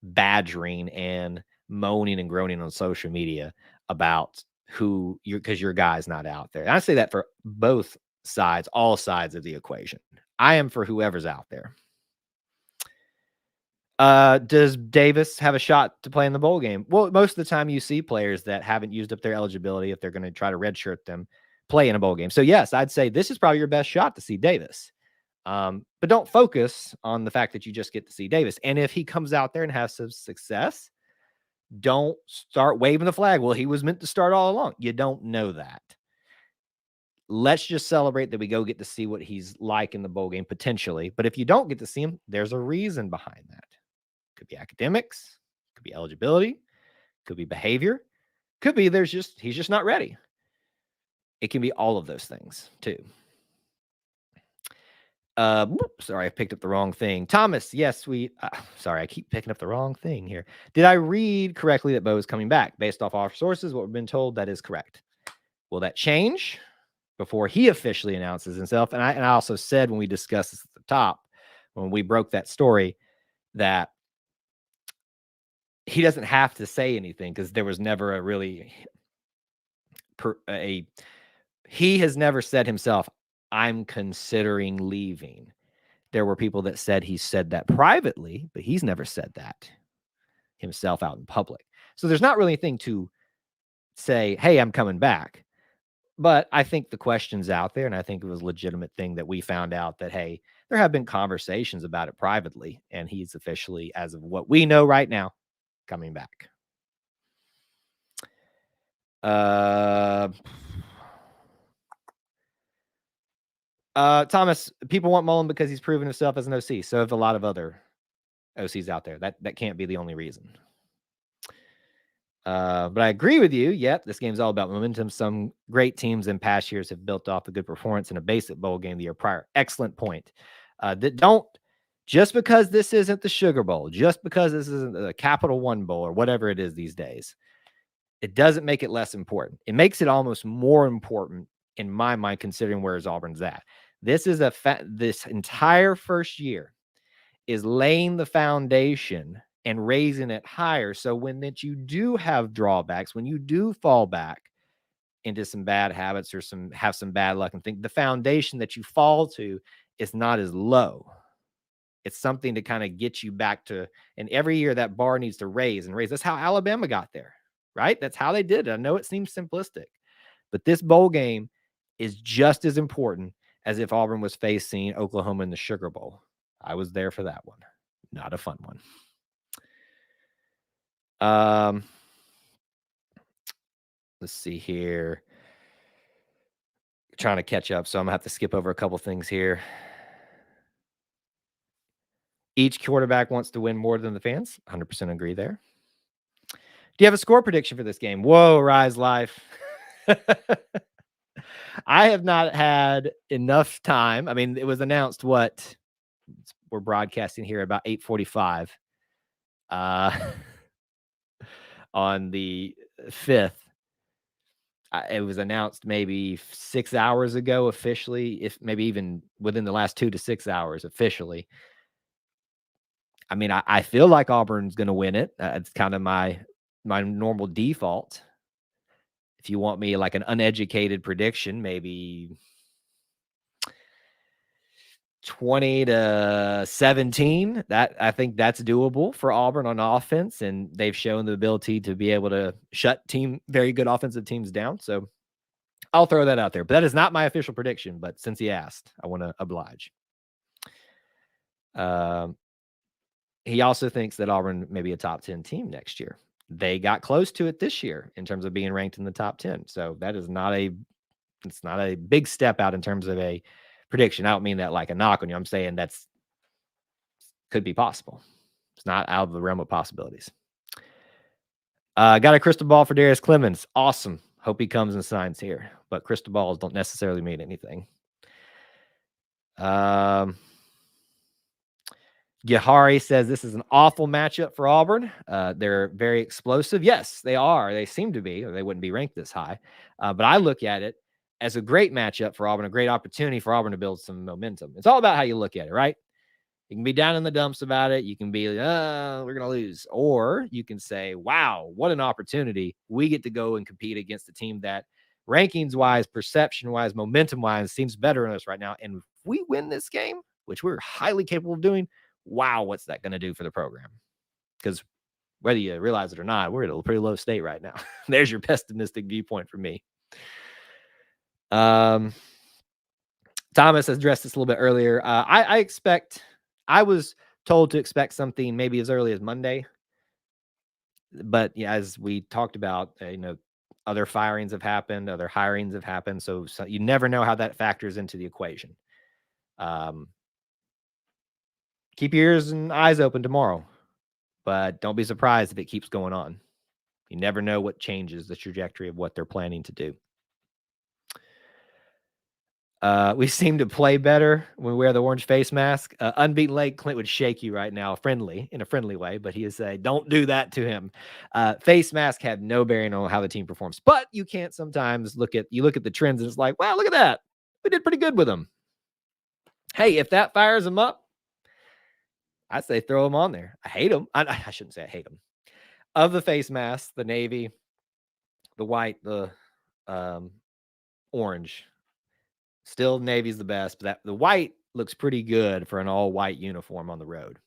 badgering and moaning and groaning on social media about because your guy's not out there. And I say that for both sides, all sides of the equation. I am for whoever's out there. Does Davis have a shot to play in the bowl game? Well, most of the time you see players that haven't used up their eligibility, if they're going to try to redshirt them, play in a bowl game. So yes, I'd say this is probably your best shot to see Davis. But don't focus on the fact that you just get to see Davis. And if he comes out there and has some success, don't start waving the flag. Well, he was meant to start all along. You don't know that. Let's just celebrate that we go get to see what he's like in the bowl game potentially. But if you don't get to see him, there's a reason behind that. Could be academics, could be eligibility, could be behavior, could be he's just not ready. It can be all of those things too. Sorry, I picked up the wrong thing. Thomas, yes, sorry, I keep picking up the wrong thing here. Did I read correctly that Bo is coming back? Based off our sources, what we've been told, that is correct. Will that change before he officially announces himself? And I also said when we discussed this at the top, when we broke that story, that he doesn't have to say anything because there was never a really he has never said himself, I'm considering leaving. There were people that said he said that privately, but he's never said that himself out in public. So there's not really anything to say, hey, I'm coming back. But I think the question's out there, and I think it was a legitimate thing that we found out that, hey, there have been conversations about it privately, and he's officially, as of what we know right now, coming back. Thomas, people want Mullen because he's proven himself as an OC. So have a lot of other OCs out there. That can't be the only reason. But I agree with you. Yep, this game's all about momentum. Some great teams in past years have built off a good performance in a basic bowl game the year prior. Excellent point. That don't, just because this isn't the Sugar Bowl, just because this isn't the Capital One Bowl or whatever it is these days, it doesn't make it less important. It makes it almost more important in my mind, considering where Auburn's at. This is this entire first year is laying the foundation and raising it higher. So when that you do have drawbacks, when you do fall back into some bad habits or have some bad luck and think, the foundation that you fall to is not as low. It's something to kind of get you back to, and every year that bar needs to raise and raise. That's how Alabama got there, right? That's how they did it. I know it seems simplistic, but this bowl game is just as important as if Auburn was facing Oklahoma in the Sugar Bowl. I was there for that one. Not a fun one. Let's see here. Trying to catch up, so I'm gonna have to skip over a couple things here. Each quarterback wants to win more than the fans. 100% agree there. Do you have a score prediction for this game? Whoa, Rise Life. I have not had enough time. I mean, it was announced what we're broadcasting here about 8:45 on the 5th. It was announced maybe 6 hours ago officially, if maybe even within the last 2 to 6 hours officially. I mean, I feel like Auburn's going to win it. It's kind of my normal default. If you want me like an uneducated prediction, maybe 20-17. That I think that's doable for Auburn on offense, and they've shown the ability to be able to shut very good offensive teams down. So I'll throw that out there. But that is not my official prediction. But since he asked, I want to oblige. He also thinks that Auburn may be a top 10 team next year. They got close to it this year in terms of being ranked in the top 10. So that is it's not a big step out in terms of a prediction. I don't mean that like a knock on you. I'm saying could be possible. It's not out of the realm of possibilities. Got a crystal ball for Darius Clemens. Awesome. Hope he comes and signs here. But crystal balls don't necessarily mean anything. Gihari says this is an awful matchup for Auburn. They're very explosive. Yes, they are. They seem to be, or they wouldn't be ranked this high. But I look at it as a great matchup for Auburn, a great opportunity for Auburn to build some momentum. It's all about how you look at it, right? You can be down in the dumps about it. You can be, we're going to lose. Or you can say, wow, what an opportunity. We get to go and compete against a team that rankings-wise, perception-wise, momentum-wise seems better than us right now. And if we win this game, which we're highly capable of doing, wow, what's that going to do for the program? Because whether you realize it or not, we're at a pretty low state right now. There's your pessimistic viewpoint for me. Thomas addressed this a little bit earlier. I was told to expect something maybe as early as Monday. But yeah, as we talked about, other firings have happened, other hirings have happened. So you never know how that factors into the equation. Keep your ears and eyes open tomorrow, but don't be surprised if it keeps going on. You never know what changes the trajectory of what they're planning to do. We seem to play better when we wear the orange face mask. Unbeaten Lake Clint would shake you right now, in a friendly way, but he would say, don't do that to him. Face mask have no bearing on how the team performs, but you can't sometimes look at the trends and it's like, wow, look at that. We did pretty good with them. Hey, if that fires them up, I'd say throw them on there. I hate them. I shouldn't say I hate them. Of the face masks, the navy, the white, the orange. Still Navy's the best, but the white looks pretty good for an all-white uniform on the road.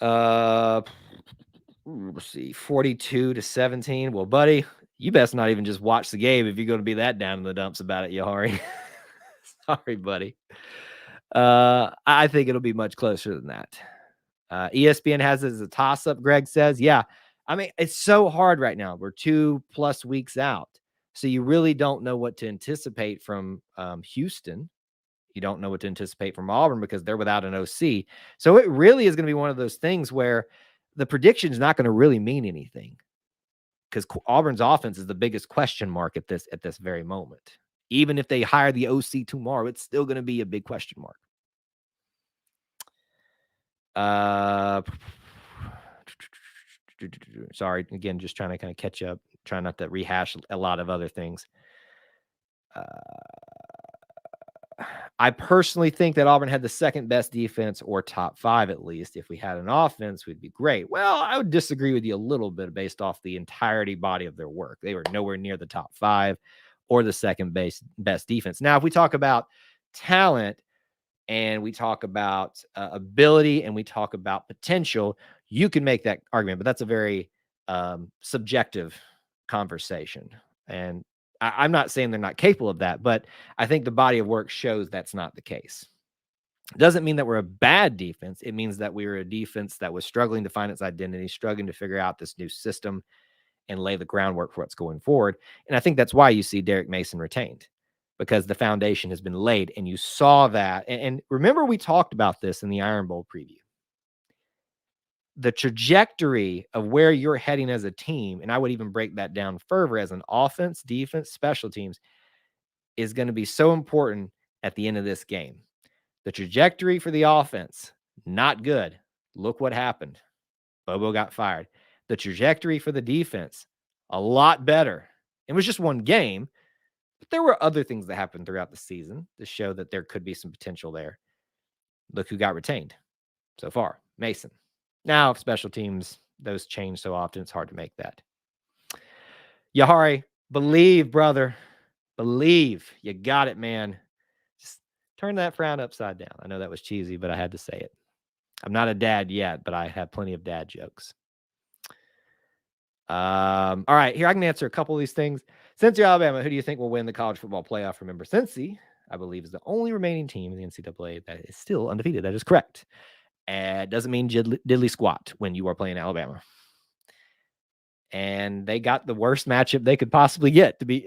Let's see, 42-17. Well, buddy, you best not even just watch the game if you're going to be that down in the dumps about it, Yahari. Sorry, buddy. I think it'll be much closer than that. ESPN has it as a toss-up, Greg says. Yeah, I mean, it's so hard right now. We're 2+ weeks out. So you really don't know what to anticipate from Houston. You don't know what to anticipate from Auburn because they're without an OC. So it really is going to be one of those things where the prediction is not going to really mean anything because Auburn's offense is the biggest question mark at this very moment. Even if they hire the OC tomorrow, it's still going to be a big question mark. Sorry, again, just trying to kind of catch up, trying not to rehash a lot of other things. I personally think that Auburn had the second best defense, or top 5 at least. If we had an offense, we'd be great. Well, I would disagree with you a little bit based off the entirety body of their work. They were nowhere near the top 5 or the second best defense. Now, if we talk about talent and we talk about ability and we talk about potential, you can make that argument, but that's a very subjective conversation. And I'm not saying they're not capable of that, but I think the body of work shows that's not the case. It doesn't mean that we're a bad defense. It means that we were a defense that was struggling to find its identity, struggling to figure out this new system and lay the groundwork for what's going forward. And I think that's why you see Derek Mason retained, because the foundation has been laid, and you saw that. And remember, we talked about this in the Iron Bowl preview. The trajectory of where you're heading as a team, and I would even break that down further as an offense, defense, special teams, is going to be so important at the end of this game. The trajectory for the offense, not good. Look what happened. Bobo got fired. The trajectory for the defense, a lot better. It was just one game, but there were other things that happened throughout the season to show that there could be some potential there. Look who got retained so far, Mason. Now, special teams, those change so often, it's hard to make that. Yahari, believe, brother. Believe. You got it, man. Just turn that frown upside down. I know that was cheesy, but I had to say it. I'm not a dad yet, but I have plenty of dad jokes. All right, here I can answer a couple of these things. Cincy, Alabama, who do you think will win the college football playoff? Remember, Cincy, I believe, is the only remaining team in the NCAA that is still undefeated. That is correct. It doesn't mean diddly squat when you are playing Alabama. And they got the worst matchup they could possibly get, to be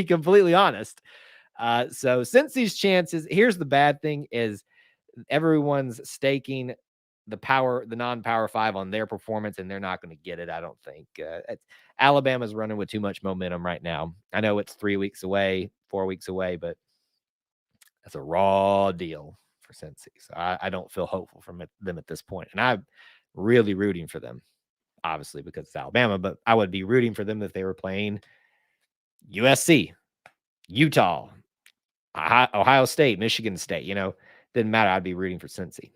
completely honest. So Cincy's chances, here's the bad thing, is everyone's staking the non-power 5 on their performance, and they're not going to get it, I don't think. Alabama's running with too much momentum right now. I know it's 3 weeks away, 4 weeks away, but that's a raw deal for Cincy. So I don't feel hopeful from them at this point. And I'm really rooting for them, obviously, because it's Alabama, but I would be rooting for them if they were playing USC, Utah, Ohio State, Michigan State. Didn't matter. I'd be rooting for Cincy.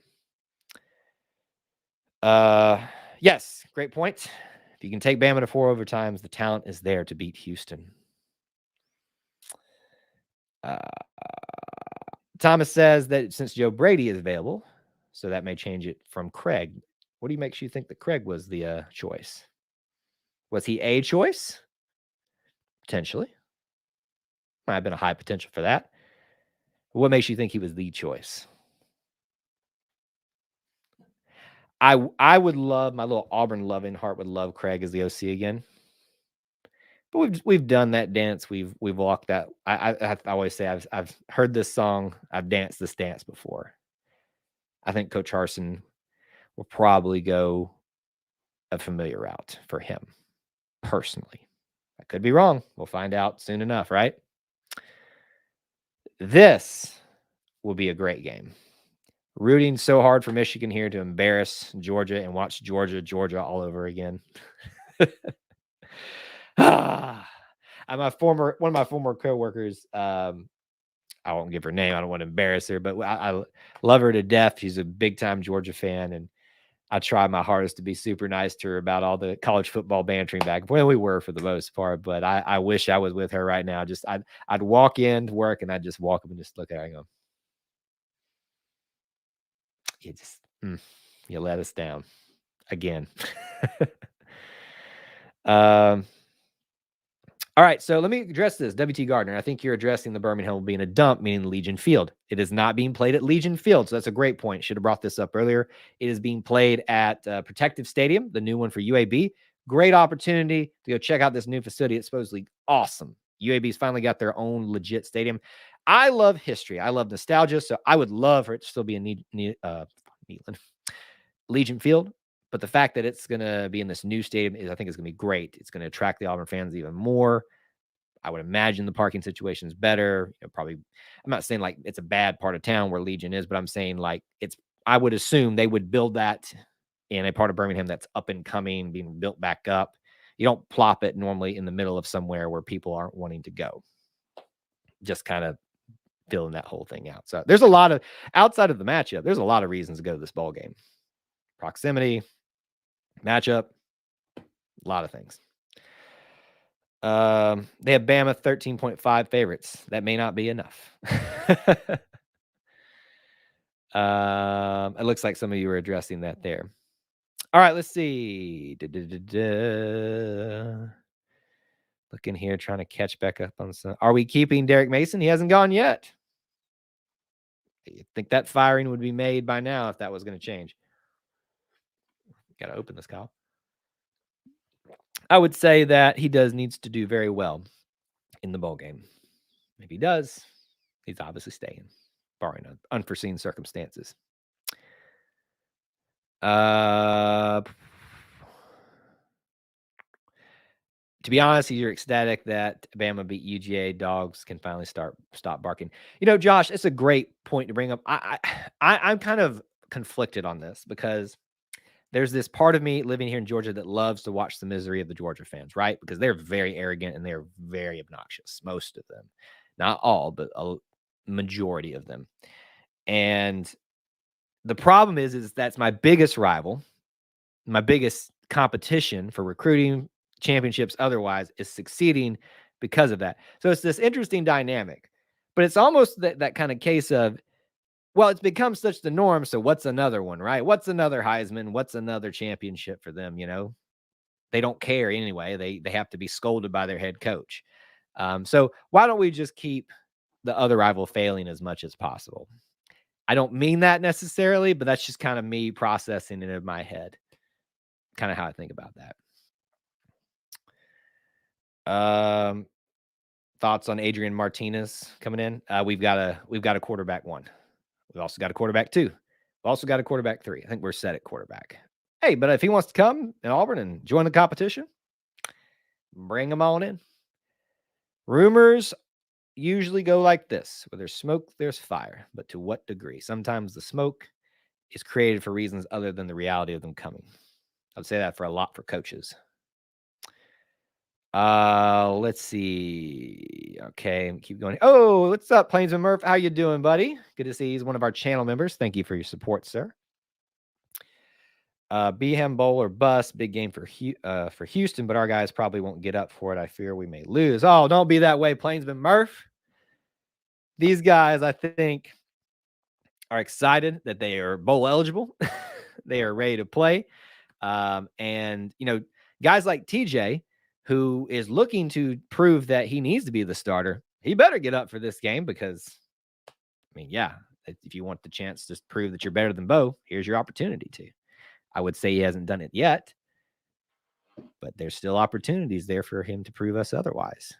Yes, great point. If you can take Bama to 4 overtimes, the talent is there to beat Houston. Thomas says that since Joe Brady is available, so that may change it from Craig. What do you makes you think that Craig was the choice? Was he a choice? Potentially. Might have been a high potential for that. What makes you think he was the choice? I would love, my little Auburn loving heart would love Craig as the OC again. But we've done that dance. We've walked that. I always say I've heard this song. I've danced this dance before. I think Coach Harsin will probably go a familiar route for him personally. I could be wrong. We'll find out soon enough, right? This will be a great game. Rooting so hard for Michigan here to embarrass Georgia and watch Georgia all over again. One of my former coworkers, I won't give her name. I don't want to embarrass her, but I love her to death. She's a big time Georgia fan, and I try my hardest to be super nice to her about all the college football bantering back. Well, we were for the most part, but I wish I was with her right now. Just I'd walk in to work and I'd just walk up and just look at her and go, you just you let us down again. All right, so let me address this. WT Gardner, I think you're addressing the Birmingham will be in a dump, meaning Legion Field. It is not being played at Legion Field, so that's a great point. Should have brought this up earlier. It is being played at Protective Stadium, the new one for UAB. Great opportunity to go check out this new facility. It's supposedly awesome. UAB's finally got their own legit stadium. I love history. I love nostalgia, so I would love for it to still be in Legion Field. But the fact that it's going to be in this new stadium is, I think, is going to be great. It's going to attract the Auburn fans even more. I would imagine the parking situation is better. Probably, I'm not saying like it's a bad part of town where Legion is, but I'm saying like I would assume they would build that in a part of Birmingham that's up and coming, being built back up. You don't plop it normally in the middle of somewhere where people aren't wanting to go. Just kind of filling that whole thing out. So there's a lot of, outside of the matchup, there's a lot of reasons to go to this ball game. Proximity, matchup, a lot of things. They have Bama 13.5 favorites. That may not be enough. It looks like some of you were addressing that there. All right, let's see. Looking here, trying to catch back up on some. Are we keeping Derek Mason? He hasn't gone yet. I think that firing would be made by now if that was going to change. Got to open this, Kyle. I would say that he needs to do very well in the bowl game. If he does, he's obviously staying, barring unforeseen circumstances. To be honest, you're ecstatic that Bama beat UGA. Dogs can finally stop barking. Josh, it's a great point to bring up. I'm kind of conflicted on this because there's this part of me living here in Georgia that loves to watch the misery of the Georgia fans, right? Because they're very arrogant and they're very obnoxious, most of them. Not all, but a majority of them. And the problem is that's my biggest rival, my biggest competition for recruiting, championships otherwise, is succeeding because of that. So it's this interesting dynamic, but it's almost that kind of case of, well, it's become such the norm. So what's another one, right? What's another Heisman? What's another championship for them? They don't care anyway. They have to be scolded by their head coach. So why don't we just keep the other rival failing as much as possible? I don't mean that necessarily, but that's just kind of me processing it in my head. Kind of how I think about that. Thoughts on Adrian Martinez coming in? We've got a quarterback 1. We've also got a quarterback 2. We've also got a quarterback 3. I think we're set at quarterback. Hey, but if he wants to come in Auburn and join the competition, bring him on in. Rumors usually go like this: where there's smoke, there's fire. But to what degree? Sometimes the smoke is created for reasons other than the reality of them coming. I'd say that for a lot for coaches. Let's see. Okay, keep going. Oh, what's up, Plainsman Murph? How you doing, buddy? Good to see you. He's one of our channel members. Thank you for your support, sir. Birmingham Bowl or bust. Big game for Houston, but our guys probably won't get up for it. I fear we may lose. Oh, don't be that way, Plainsman Murph. These guys, I think, are excited that they are bowl eligible. They are ready to play. And, guys like TJ, who is looking to prove that he needs to be the starter, he better get up for this game because, if you want the chance to prove that you're better than Bo, here's your opportunity to. I would say he hasn't done it yet, but there's still opportunities there for him to prove us otherwise.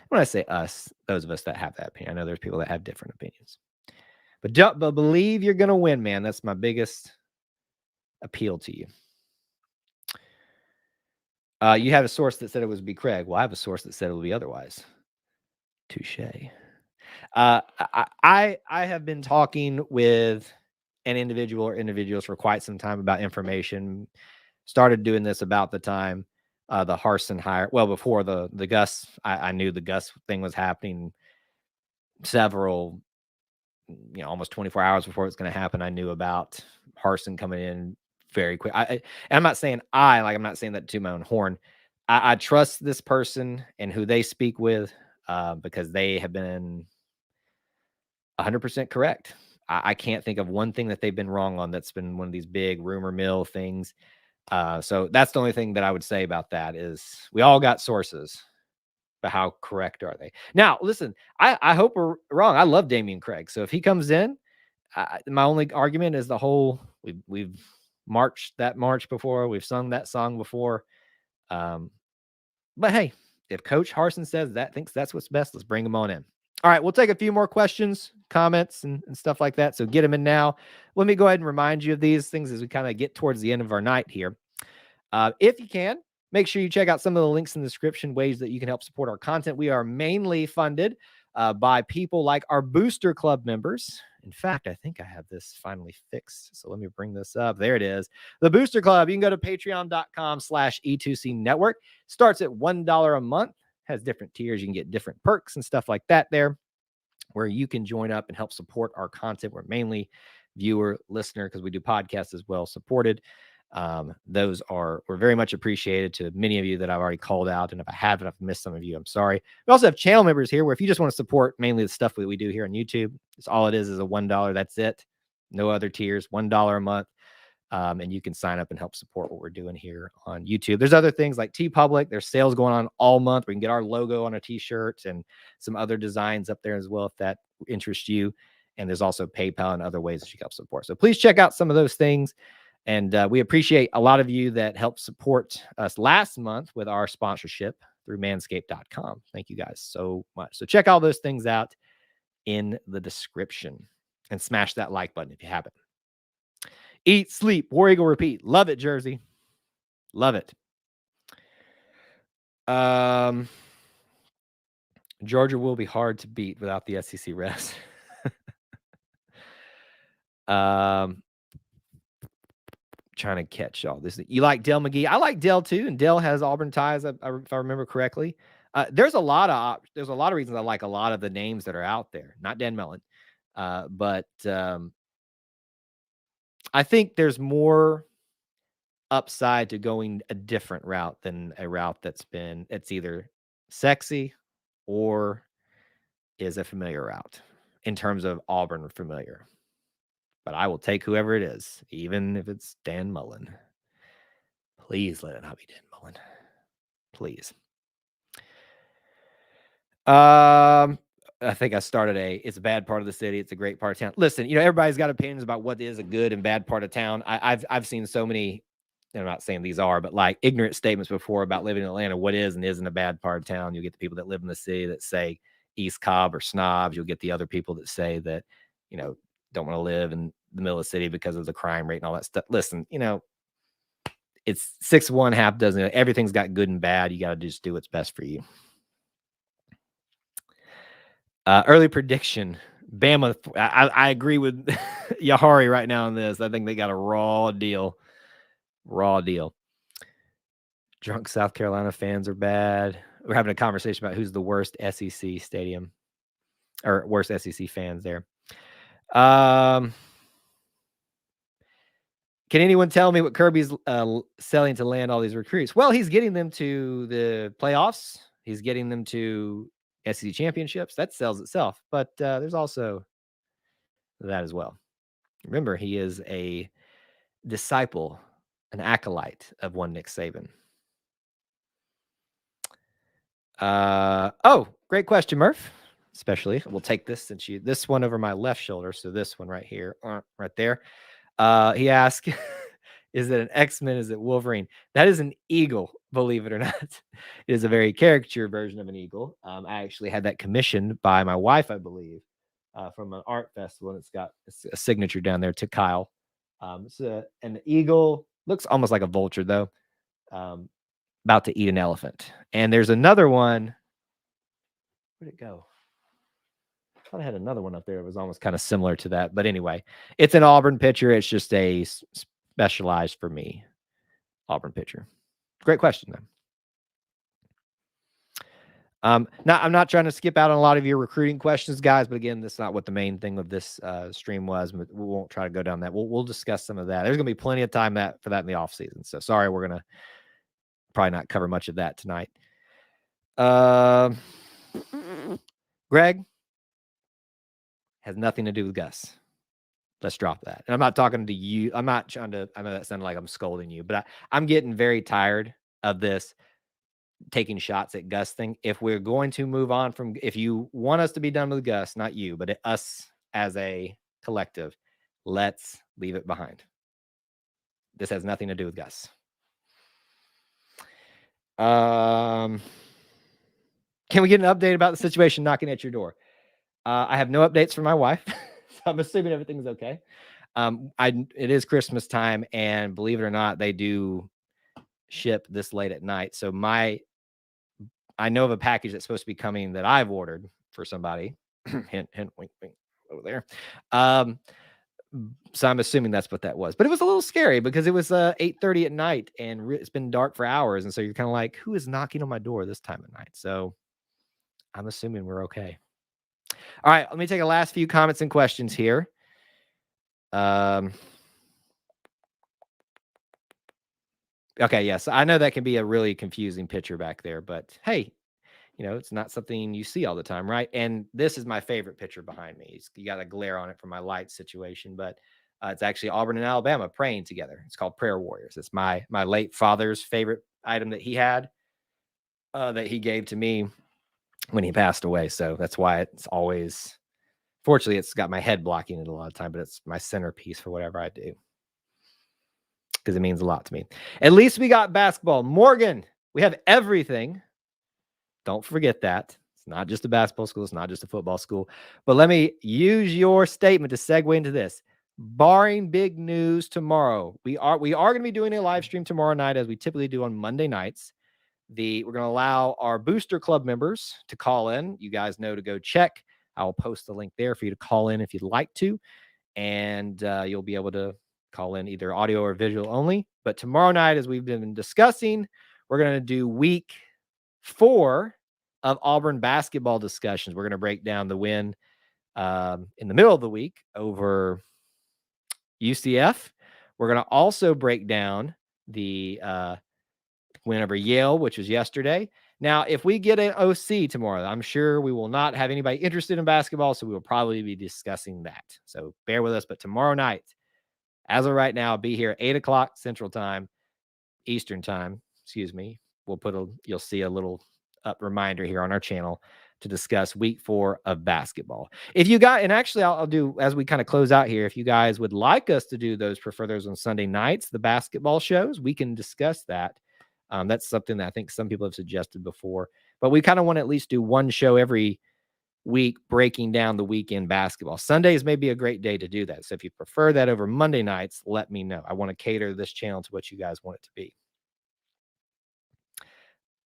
When I say us, those of us that have that opinion, I know there's people that have different opinions, but believe you're going to win, man. That's my biggest appeal to you. You have a source that said it was be Craig. Well, I have a source that said it will be otherwise. Touche. I have been talking with an individual or individuals for quite some time about information. Started doing this about the time the Harsin hire. Well, before the Gus, I knew the Gus thing was happening. Several, almost 24 hours before it's going to happen, I knew about Harsin coming in very quick. And I'm not saying I'm not saying that to my own horn. I trust this person and who they speak with because they have been 100% correct. I can't think of one thing that they've been wrong on that's been one of these big rumor mill things. So that's the only thing that I would say about that is we all got sources, but how correct are they? Now, listen, I hope we're wrong. I love Damian Craig. So if he comes in, my only argument is the whole we've marched that march before. We've sung that song before. But hey, if Coach Harsin says thinks that's what's best, let's bring him on in. All right, we'll take a few more questions, comments, and stuff like that. So get them in now. Let me go ahead and remind you of these things as we kind of get towards the end of our night here. If you can, make sure you check out some of the links in the description, ways that you can help support our content. We are mainly funded by people like our Booster Club members. In fact, I think I have this finally fixed. So let me bring this up. There it is. The Booster Club. You can go to patreon.com/E2C network. Starts at $1 a month. Has different tiers. You can get different perks and stuff like that there where you can join up and help support our content. We're mainly viewer, listener, because we do podcasts as well, supported. Those were very much appreciated to many of you that I've already called out. And if I haven't, I've missed some of you, I'm sorry. We also have channel members here where if you just want to support mainly the stuff that we do here on YouTube, it's all it is a $1. That's it. No other tiers, $1 a month. And you can sign up and help support what we're doing here on YouTube. There's other things like TeePublic. There's sales going on all month. We can get our logo on a t-shirt and some other designs up there as well, if that interests you. And there's also PayPal and other ways that you can help support. So please check out some of those things. And we appreciate a lot of you that helped support us last month with our sponsorship through manscaped.com. Thank you guys so much. So check all those things out in the description and smash that like button if you haven't. Eat, sleep, War Eagle, repeat. Love it, Jersey. Love it. Georgia will be hard to beat without the SEC refs. Trying to catch all this. You like Dell McGee? I like Dell too, and Dell has Auburn ties, if I remember correctly. There's a lot of reasons I like a lot of the names that are out there. Not Dan Mellon, but I think there's more upside to going a different route than a route it's either sexy or is a familiar route in terms of Auburn familiar. But I will take whoever it is, even if it's Dan Mullen. Please let it not be Dan Mullen. Please. I think I started it's a bad part of the city. It's a great part of town. Listen, everybody's got opinions about what is a good and bad part of town. I've seen so many, I'm not saying these are, but like ignorant statements before about living in Atlanta, what is and isn't a bad part of town. You'll get the people that live in the city that say East Cobb or snobs. You'll get the other people that say that, don't want to live in the middle of the city because of the crime rate and all that stuff. Listen, it's 6-1, half dozen. Everything's got good and bad. You got to just do what's best for you. Early prediction. Bama. I agree with Yahari right now on this. I think they got a raw deal. Drunk South Carolina fans are bad. We're having a conversation about who's the worst SEC stadium or worst SEC fans there. Can anyone tell me what Kirby's selling to land all these recruits? Well, he's getting them to the playoffs. He's getting them to SEC championships. That sells itself. But there's also that as well. Remember, he is a disciple, an acolyte of one Nick Saban. Great question, Murph. Especially, we'll take this this one over my left shoulder. So this one right here, right there. He asked, is it an X-Men? Is it Wolverine? That is an eagle, believe it or not. It is a very caricature version of an eagle. I actually had that commissioned by my wife, I believe, from an art festival. And it's got a signature down there to Kyle. It's an eagle, looks almost like a vulture though, about to eat an elephant. And there's another one. Where'd it go? I thought I had another one up there. It was almost kind of similar to that. But anyway, it's an Auburn pitcher. It's just a specialized for me Auburn pitcher. Great question, though. I'm not trying to skip out on a lot of your recruiting questions, guys, but again, that's not what the main thing of this stream was. We won't try to go down that. We'll discuss some of that. There's going to be plenty of time for that in the off season. So sorry, we're going to probably not cover much of that tonight. Greg has nothing to do with Gus. Let's drop that. And I'm not talking to you. I'm not trying to, I know that sounded like I'm scolding you, but I'm getting very tired of this taking shots at Gus thing. If we're going to move on from, if you want us to be done with Gus, not you, but us as a collective, let's leave it behind. This has nothing to do with Gus. Can we get an update about the situation knocking at your door? I have no updates from my wife. So I'm assuming everything's okay. It is Christmas time, and believe it or not, they do ship this late at night. So I know of a package that's supposed to be coming that I've ordered for somebody. Hint, hint, wink, wink over there. So I'm assuming that's what that was. But it was a little scary because it was 8:30 at night, and it's been dark for hours. And so you're kind of like, who is knocking on my door this time of night? So I'm assuming we're okay. All right, let me take a last few comments and questions here. Okay, yes, I know that can be a really confusing picture back there, but hey, it's not something you see all the time, right? And this is my favorite picture behind me. You got a glare on it from my light situation, but it's actually Auburn and Alabama praying together. It's called Prayer Warriors. It's my late father's favorite item that he had, that he gave to me when he passed away. So that's why it's always, fortunately, it's got my head blocking it a lot of time, but it's my centerpiece for whatever I do, because it means a lot to me. At least we got basketball. Morgan, we have everything. Don't forget that. It's not just a basketball school. It's not just a football school. But let me use your statement to segue into this. Barring big news tomorrow, we are going to be doing a live stream tomorrow night, as we typically do on Monday nights. We're going to allow our Booster Club members to call in. You guys know to go check. I'll post the link there for you to call in if you'd like to. And you'll be able to call in either audio or visual only. But tomorrow night, as we've been discussing, we're going to do week 4 of Auburn basketball discussions. We're going to break down the win in the middle of the week over UCF. We're going to also break down the win over Yale, which was yesterday. Now, if we get an OC tomorrow, I'm sure we will not have anybody interested in basketball, so we will probably be discussing that. So bear with us. But tomorrow night, as of right now, be here at 8 o'clock Central Time, Eastern Time. Excuse me. You'll see a little reminder here on our channel to discuss week 4 of basketball. If you got, and actually I'll do, as we kind of close out here, if you guys would like us to do prefer those on Sunday nights, the basketball shows, we can discuss that. That's something that I think some people have suggested before, but we kind of want to at least do one show every week breaking down the weekend basketball. Sundays may be a great day to do that. So if you prefer that over Monday nights, let me know. I want to cater this channel to what you guys want it to be.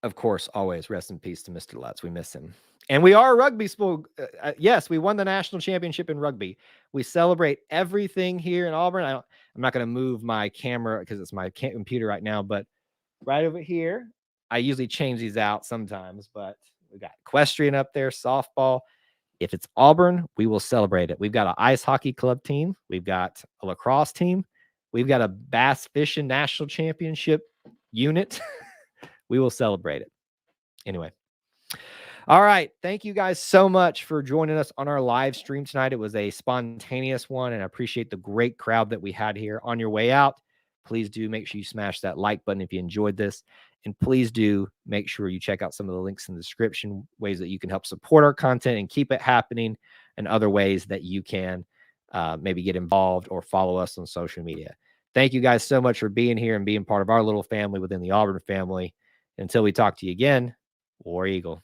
Of course, always rest in peace to Mr. Lutz. We miss him. And we are a rugby school. Yes, we won the national championship in rugby. We celebrate everything here in Auburn. I'm not going to move my camera because it's my computer right now, but right over here, I usually change these out sometimes, but we got equestrian up there, softball. If it's Auburn, we will celebrate it. We've got an ice hockey club team. We've got a lacrosse team. We've got a bass fishing national championship unit. We will celebrate it. Anyway. All right. Thank you guys so much for joining us on our live stream tonight. It was a spontaneous one, and I appreciate the great crowd that we had here. On your way out, please do make sure you smash that like button if you enjoyed this. And please do make sure you check out some of the links in the description, ways that you can help support our content and keep it happening, and other ways that you can maybe get involved or follow us on social media. Thank you guys so much for being here and being part of our little family within the Auburn family. Until we talk to you again, War Eagle.